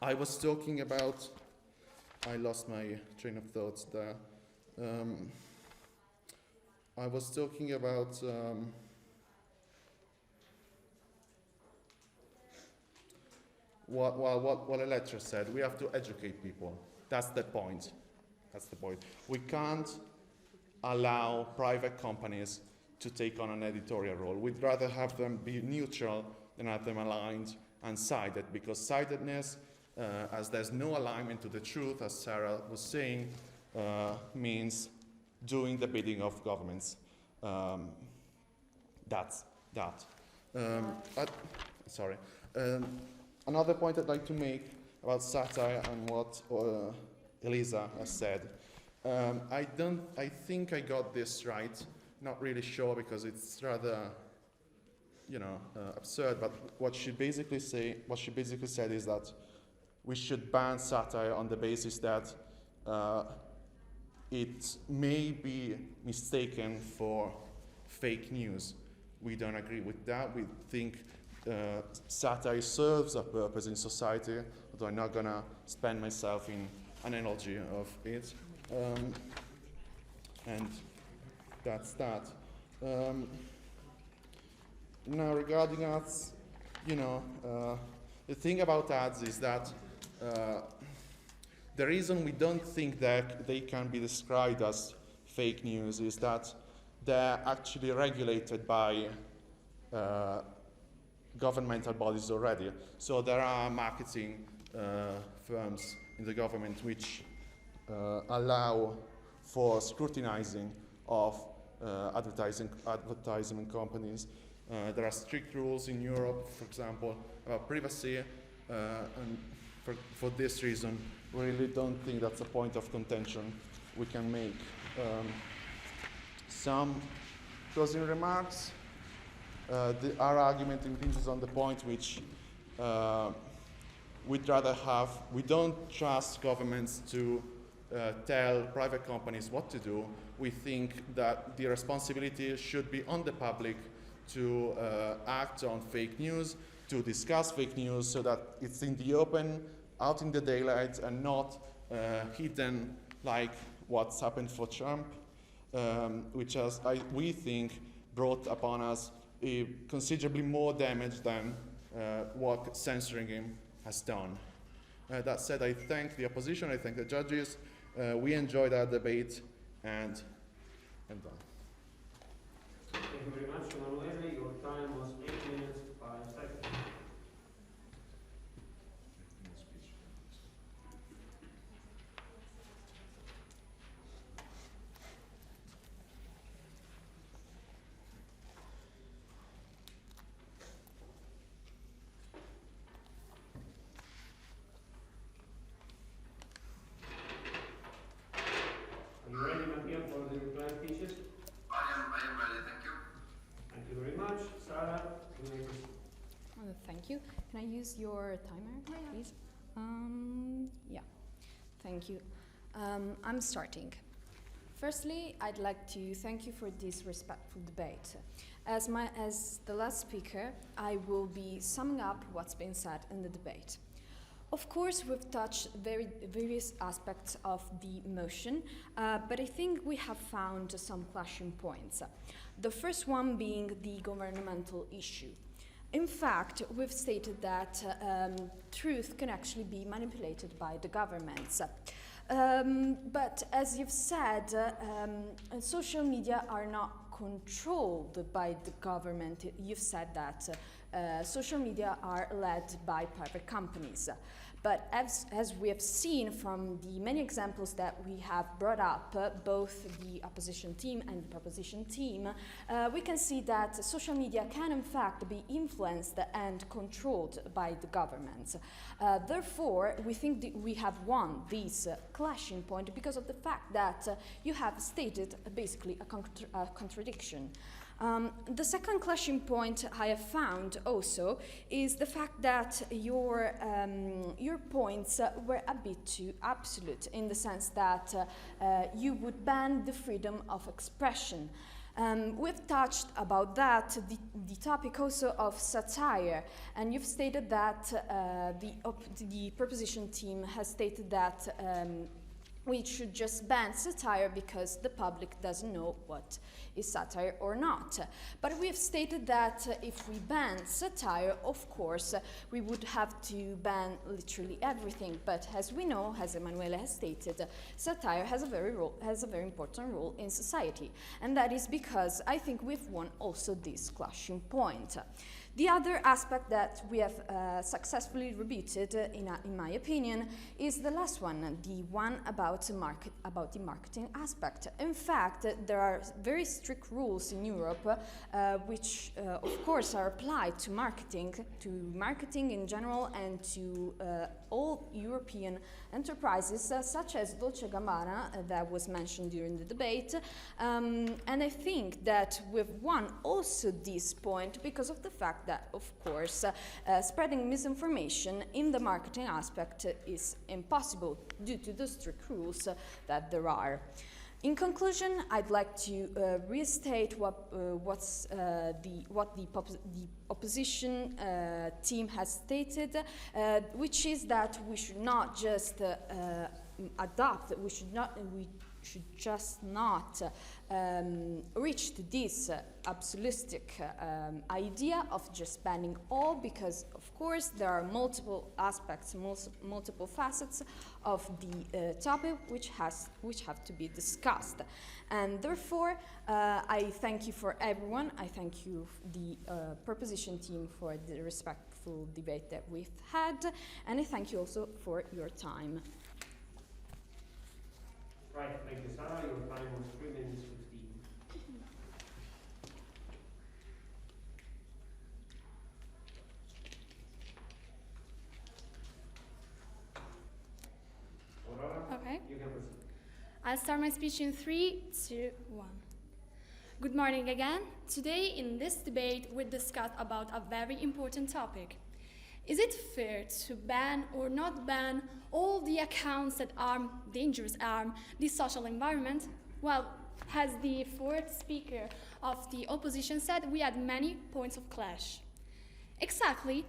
I was talking about, I lost my train of thoughts there. I was talking about what Elettra said. We have to educate people. That's the point. That's the point. We can't allow private companies to take on an editorial role. We'd rather have them be neutral than have them aligned and sided, because sidedness, as there's no alignment to the truth, as Sarah was saying, means doing the bidding of governments. That's that. Sorry. Another point I'd like to make about satire and what Elisa has said. I think I got this right. Not really sure because it's rather, absurd. But what she basically said is that we should ban satire on the basis that it may be mistaken for fake news, we don't agree with that. We think satire serves a purpose in society, although I'm not gonna spend myself in an analogy of it. And that's that. Now regarding ads, the thing about ads is that the reason we don't think that they can be described as fake news is that they're actually regulated by governmental bodies already. So there are marketing firms in the government which allow for scrutinizing of advertising companies. There are strict rules in Europe, for example, about privacy, and for this reason, we really don't think that's a point of contention we can make. Some closing remarks. Our argument impinges on the point which we'd rather have. We don't trust governments to tell private companies what to do. We think that the responsibility should be on the public to act on fake news, to discuss fake news so that it's in the open, out in the daylight, and not hidden like what's happened for Trump, which has, we think, brought upon us considerably more damage than what censoring him has done. That said, I thank the opposition, I thank the judges. We enjoyed our debate, and I'm done. Thank you very much, Emanuele. Your time was 8 minutes, 5 seconds. Are you ready, Mattia, for the reply speeches? I am ready, thank you. Thank you very much. Sara, you may proceed. Thank you. Can I use your timer, please? Yeah. Thank you. I'm starting. Firstly, I'd like to thank you for this respectful debate. As the last speaker, I will be summing up what's been said in the debate. Of course, we've touched various aspects of the motion, but I think we have found some clashing points. The first one being the governmental issue. In fact, we've stated that truth can actually be manipulated by the governments. But as you've said, social media are not controlled by the government. You've said that social media are led by private companies. But as we have seen from the many examples that we have brought up, both the opposition team and the proposition team, we can see that social media can in fact be influenced and controlled by the governments. Therefore, we think that we have won this clashing point because of the fact that you have stated basically a contradiction. The second clashing point I have found also is the fact that your points were a bit too absolute, in the sense that you would ban the freedom of expression. We've touched about that, the topic also of satire, and you've stated that the proposition team has stated that we should just ban satire because the public doesn't know what is satire or not. But we have stated that if we ban satire, of course, we would have to ban literally everything. But as we know, as Emanuele has stated, satire has a very important role in society. And that is because I think we've won also this clashing point. The other aspect that we have successfully rebutted, in my opinion, is the last one, the one about the marketing aspect. In fact, there are very strict rules in Europe, which, of course, are applied to marketing in general, and to all European enterprises, such as Dolce & Gabbana, that was mentioned during the debate. And I think that we've won also this point because of the fact that, of course, spreading misinformation in the marketing aspect is impossible due to the strict rules that there are. In conclusion, I'd like to restate what the opposition team has stated, which is that we should not just adopt, we should just not reach to this absolutistic idea of just banning all, because of course there are multiple aspects, multiple facets of the topic which have to be discussed. And therefore I thank you for everyone. I thank you the proposition team for the respectful debate that we've had, and I thank you also for your time. Right, thank you, Sarah. Your time was 3 minutes 15. Aurora, Okay. you can proceed. I'll start my speech in 3, 2, 1. Good morning again. Today in this debate we discuss about a very important topic. Is it fair to ban or not ban all the accounts that harm, dangerous harm, the social environment? Well, as the fourth speaker of the opposition said, we had many points of clash. Exactly.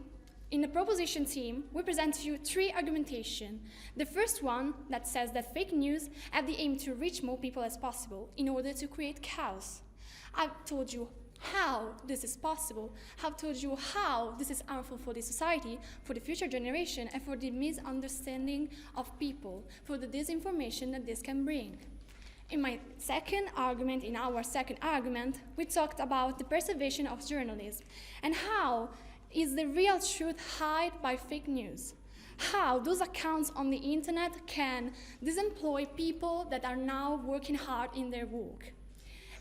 In the proposition team, we present to you 3 argumentation. The first one that says that fake news have the aim to reach more people as possible in order to create chaos. I've told you how this is possible. I've told you how this is harmful for the society, for the future generation, and for the misunderstanding of people, for the disinformation that this can bring. In our second argument, we talked about the preservation of journalism and how is the real truth hid by fake news. How those accounts on the internet can disemploy people that are now working hard in their work.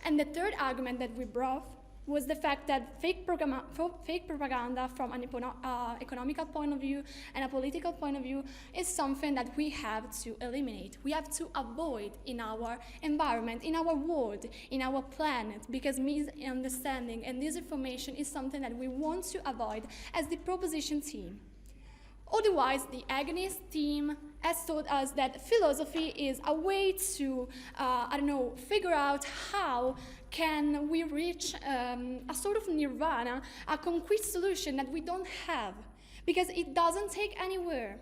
And the third argument that we brought was the fact that fake propaganda from an economical point of view and a political point of view is something that we have to eliminate. We have to avoid in our environment, in our world, in our planet, because misunderstanding and disinformation is something that we want to avoid as the proposition team. Otherwise, the agonist team has told us that philosophy is a way to, figure out how can we reach a sort of nirvana, a concrete solution that we don't have, because it doesn't take anywhere.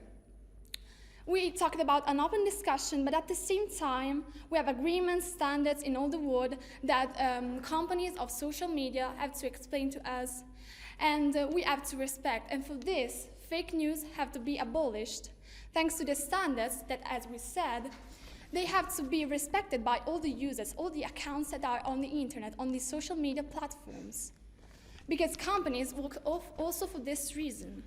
We talked about an open discussion, but at the same time, we have agreements, standards in all the world that companies of social media have to explain to us, and we have to respect. And for this, fake news have to be abolished, thanks to the standards that, as we said, they have to be respected by all the users, all the accounts that are on the internet, on the social media platforms. Because companies work also for this reason.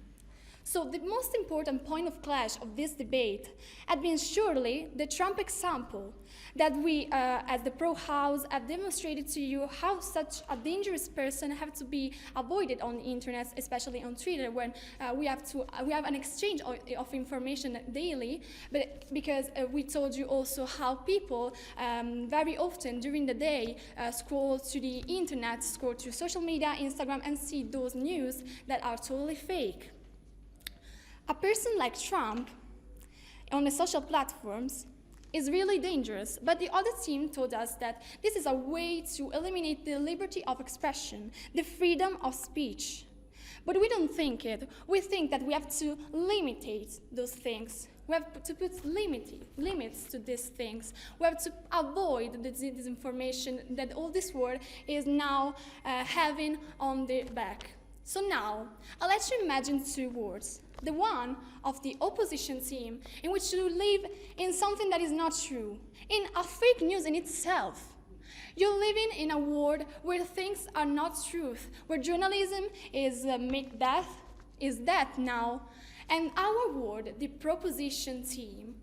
So the most important point of clash of this debate had been surely the Trump example that we, as the Pro-House, have demonstrated to you how such a dangerous person have to be avoided on the internet, especially on Twitter, when we have an exchange of information daily, but because we told you also how people very often during the day scroll to the internet, scroll to social media, Instagram, and see those news that are totally fake. A person like Trump on the social platforms is really dangerous, but the other team told us that this is a way to eliminate the liberty of expression, the freedom of speech. But we don't think it. We think that we have to limit those things. We have to put limits to these things. We have to avoid the disinformation that all this world is now having on their back. So now, I'll let you imagine 2 worlds. The one of the opposition team, in which you live in something that is not true, in a fake news in itself. You're living in a world where things are not truth, where journalism is death now. And our world, the proposition team,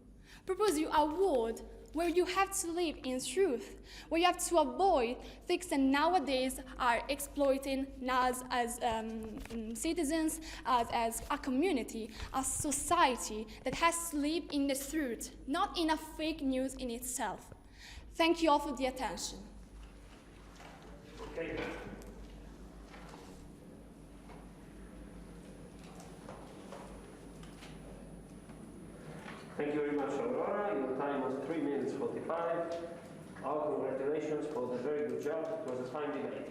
propose you a world where you have to live in truth, where you have to avoid things that nowadays are exploiting us as citizens, as a community, a society that has to live in the truth, not in a fake news in itself. Thank you all for the attention. Okay. Thank you very much, Aurora. Your time was 3 minutes 45. Our congratulations for the very good job. It was a fine debate.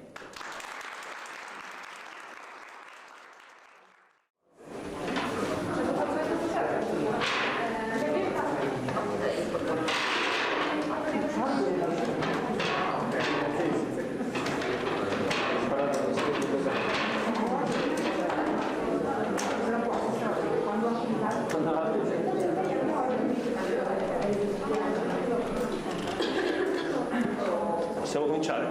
Possiamo cominciare.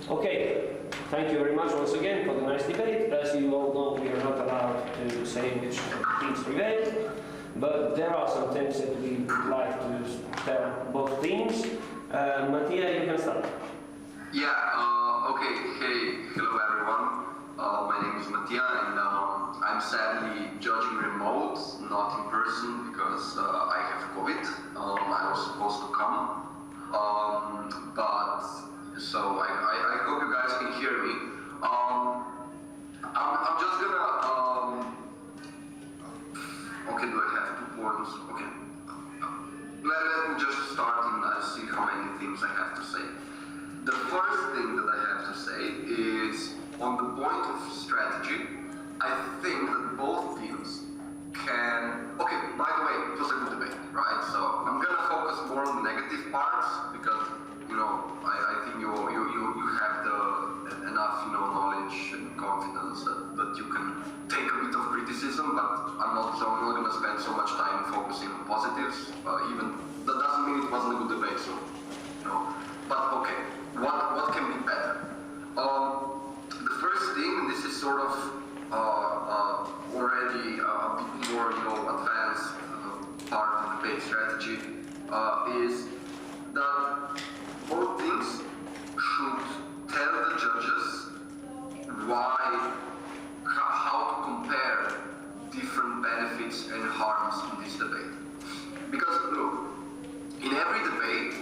Okay, thank you very much once again for the nice debate. As you all know, we are not allowed to say which teams prevailed, but there are some things that we would like to tell both teams. Mattia, you can start. Yeah, okay, hey, hello everyone. My name is Mattia and I'm sadly judging remote, not in person, because I have COVID. I was supposed to come. But so I hope you guys can hear me. I'm just gonna okay, do I have 2 points? Okay. Let me just start and I'll see how many things I have to say. The first thing that I have to say is on the point of strategy, I think that both teams can. Okay, by the way, it was a good debate, right? So I'm gonna focus more on the negative parts because I think you have enough knowledge and confidence that you can take a bit of criticism, but I'm not gonna spend so much time focusing on positives. Even that doesn't mean it wasn't a good debate. So but okay, what can be better? The first thing, and this is sort of already a bit more advanced part of the debate strategy, is that both teams should tell the judges how to compare different benefits and harms in this debate. Because look, in every debate,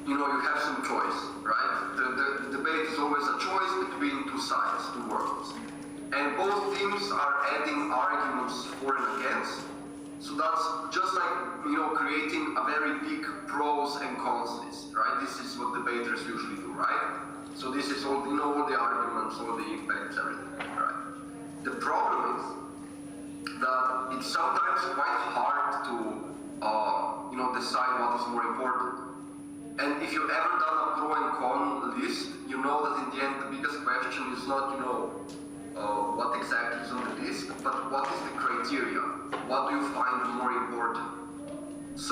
you have some choice, right? The debate is always a choice between 2 sides, 2 worlds. And both teams are adding arguments for and against. So that's just like, creating a very big pros and cons list, right? This is what debaters usually do, right? So this is all, all the arguments, all the impacts, everything, right? The problem is that it's sometimes quite hard to, decide what is more important. And if you've ever done a pro and con list, you know that in the end the biggest question is not, what exactly is on the list, but what is the criteria? What do you find more important? So,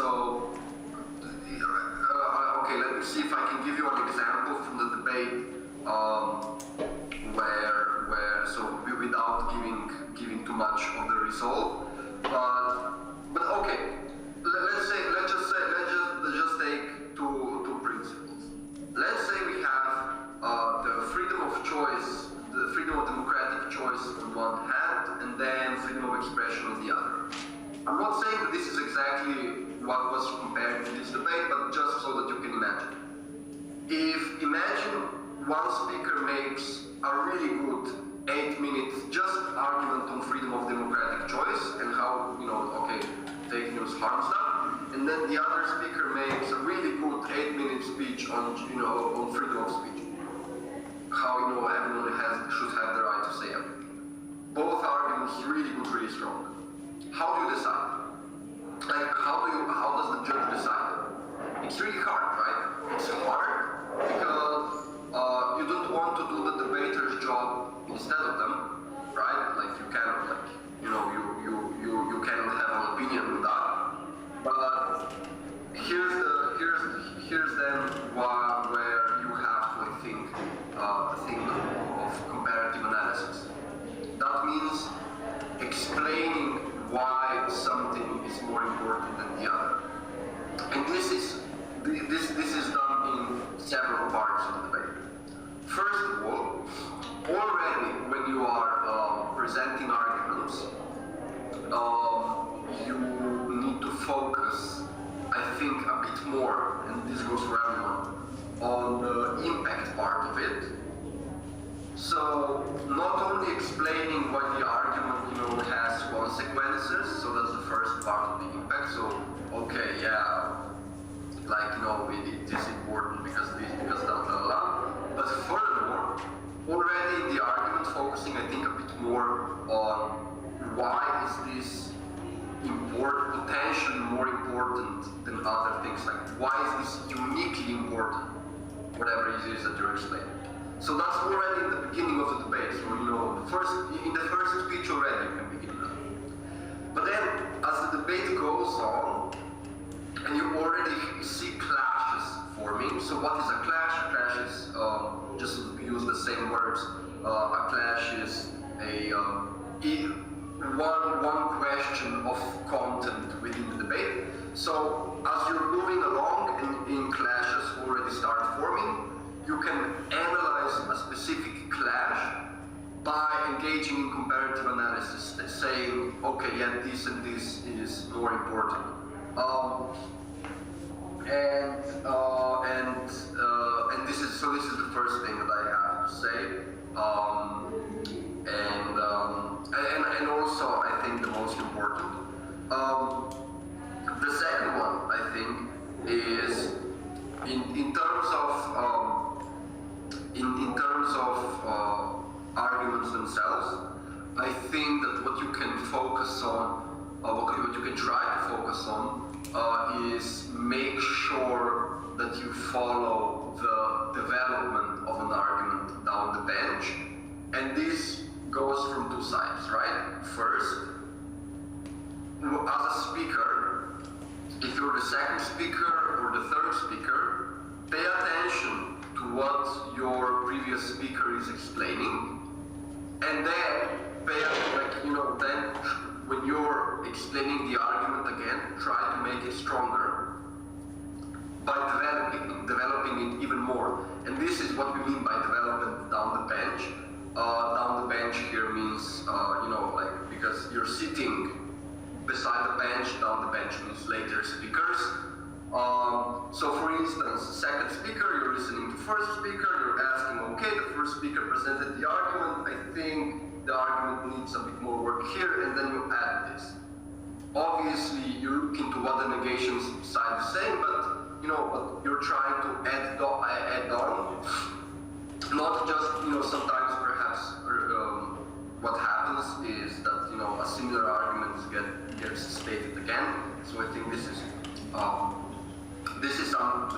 okay, let me see if I can give you an example from the debate without giving too much of the result. But okay, let's just take two principles. Let's say we have the freedom of choice, the freedom of democratic choice on one hand, and then freedom of expression on the other. I'm not saying that this is exactly what was compared in this debate, but just so that you can imagine. Imagine one speaker makes a really good 8-minute just argument on freedom of democratic choice and how, fake news harms that, and then the other speaker makes a really good 8-minute speech on, on freedom of speech. How, everyone should have the right to say everything. Both arguments really good, really strong. How do you decide? Like, how does the judge decide? It's really hard, right? It's hard because you don't want to do the debater's job instead of them, right? Like, you cannot, you cannot have an opinion on that. But here's then where you have to, I think of comparative analysis. That means explaining why something is more important than the other. And this is done in several parts of the debate. First of all, already when you are presenting arguments, you need to focus, I think, a bit more, and this goes for everyone, on the impact part of it. So not only explaining why the argument, has consequences, so that's the first part of the impact. So, okay, yeah, like, it is important because this, because that, But furthermore, already in the argument focusing, I think, a bit more on why is this potentially more important than other things, like why is this uniquely important, whatever it is that you're explaining. So that's already in the beginning of the debate. So in the first speech already you can begin that. But then, as the debate goes on, and you already see clashes forming. So what is a clash? A clash is, just to use the same words, a clash is one question of content within the debate. So as you're moving along and in clashes already start forming, you can analyze a specific clash by engaging in comparative analysis, saying, okay, yeah, this and this is more important. And this is the first thing that I have to say. And also, I think the most important. The second one, I think, is in terms of arguments themselves. I think that what you can focus on, what you can try to focus on, is make sure that you follow the development of an argument down the bench, and this goes from two sides, right? First, as a speaker, if you're the second speaker or the third speaker, pay attention to what your previous speaker is explaining, and then then when you're explaining the argument again, try to make it stronger by developing it even more. And this is what we mean by development down the bench. Down the bench here means, because you're sitting beside the bench, down the bench means later speakers. So for instance, second speaker, you're listening to first speaker, you're asking, okay, the first speaker presented the argument, I think the argument needs a bit more work here, and then you add this. Obviously, you look into what the negations side is saying, but you're trying to add on, not just, sometimes perhaps what happens is that, a similar argument gets stated again. So I think this is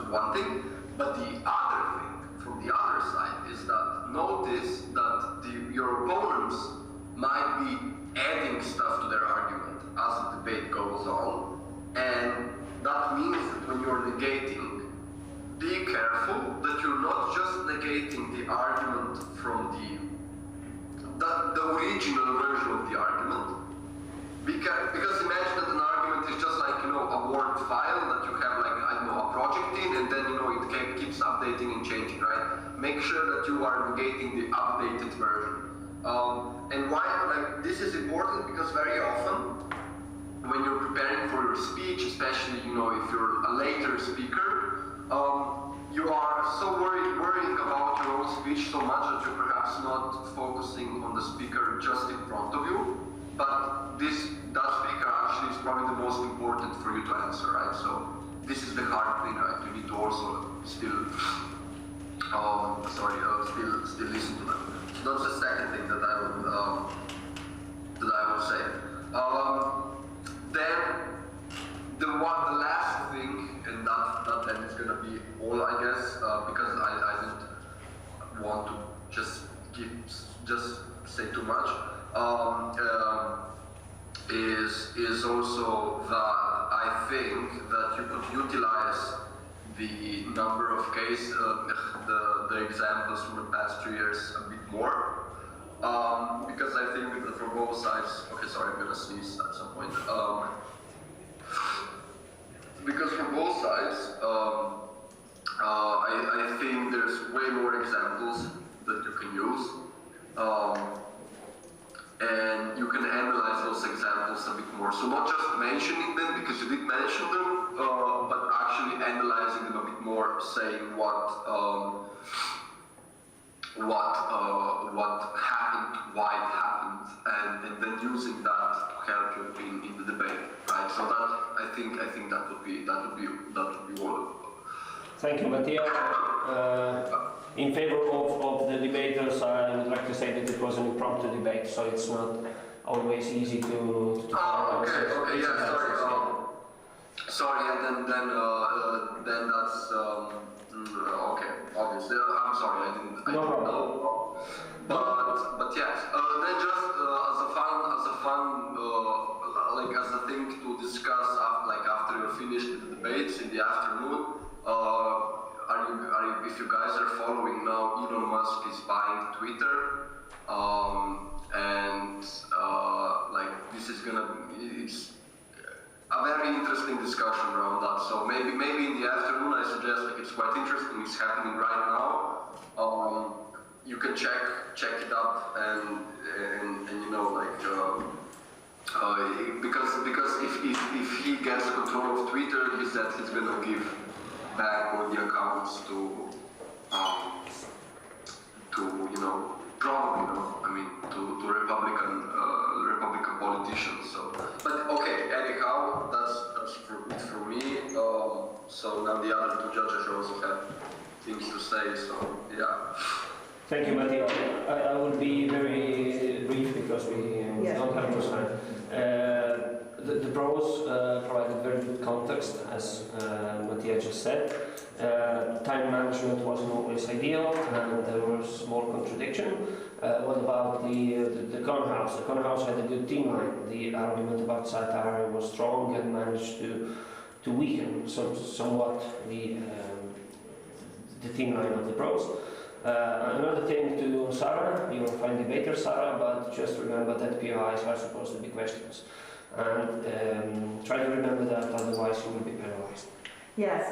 one thing. But the other thing, from the other side, is that notice that your opponents might be adding stuff to their argument as the debate goes on, and that means that when you're negating, be careful that you're not just negating the argument from the original version of the argument, because imagine that an argument is just like, a Word file that you have, like, I don't know, a project in, and then, it keeps updating and changing, right? Make sure that you are negating the updated version. And why, this is important because very often, when you're preparing for your speech, especially, if you're a later speaker, you are so worrying about your own speech so much that you're perhaps not focusing on the speaker just in front of you. But that speaker actually is probably the most important for you to answer, right? So this is the hard thing, right? You need to also still listen to them. So that's the second thing that I would say. Then the last thing, and that then is gonna be all, I guess, because I don't want to just say too much. Is also that I think that you could utilize the number of cases, the examples from the past 2 years a bit more, because I think that from both sides. Okay, sorry, I'm gonna sneeze at some point. Because from both sides, I think there's way more examples that you can use. And you can analyze those examples a bit more. So not just mentioning them because you did mention them, but actually analyzing them a bit more, saying what happened, why it happened, and then using that to help you in the debate, right? So that I think that would be all Thank you, Mattia. In favor of the debaters, I would like to say that it was an impromptu debate, so it's not always easy to okay, yeah, sorry, and then that's okay. Obviously, I'm sorry, I didn't know. But yes, then just as a fun, like as a thing to discuss after you're finished with the debates in the afternoon. If you guys are following now, Elon Musk is buying Twitter, and this is it's a very interesting discussion around that. So maybe in the afternoon, I suggest it's quite interesting. It's happening right now. You can check it up and because if he gets control of Twitter, he said he's gonna give back all the accounts to Republican politicians. So, but okay, anyhow, that's it for me. So now the other two judges also have things to say. So yeah. Thank you, Mattia. I will be very brief because we don't have much time. The pros provided very good context, as Mattia just said. Time management wasn't always ideal, and there was more contradiction. What about the Corner House? The Corner House had a good team line. The argument about satire was strong and managed to weaken somewhat the team line of the pros. Another thing to Sarah, you're a fine debater, Sarah, but just remember that POIs are supposed to be questions. And try to remember that, otherwise you will be penalized. Yes,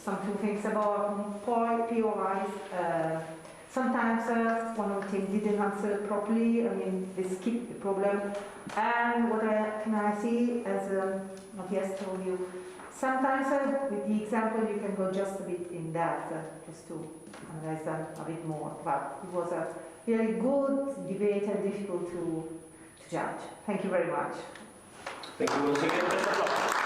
some two things about POIs. Sometimes one of the teams didn't answer properly. I mean, they skipped the problem. And what can I see, as Matthias told you, sometimes with the example you can go just a bit in depth, just to analyze them a bit more. But it was a very good debate and difficult to judge. Thank you very much. Thank you once again.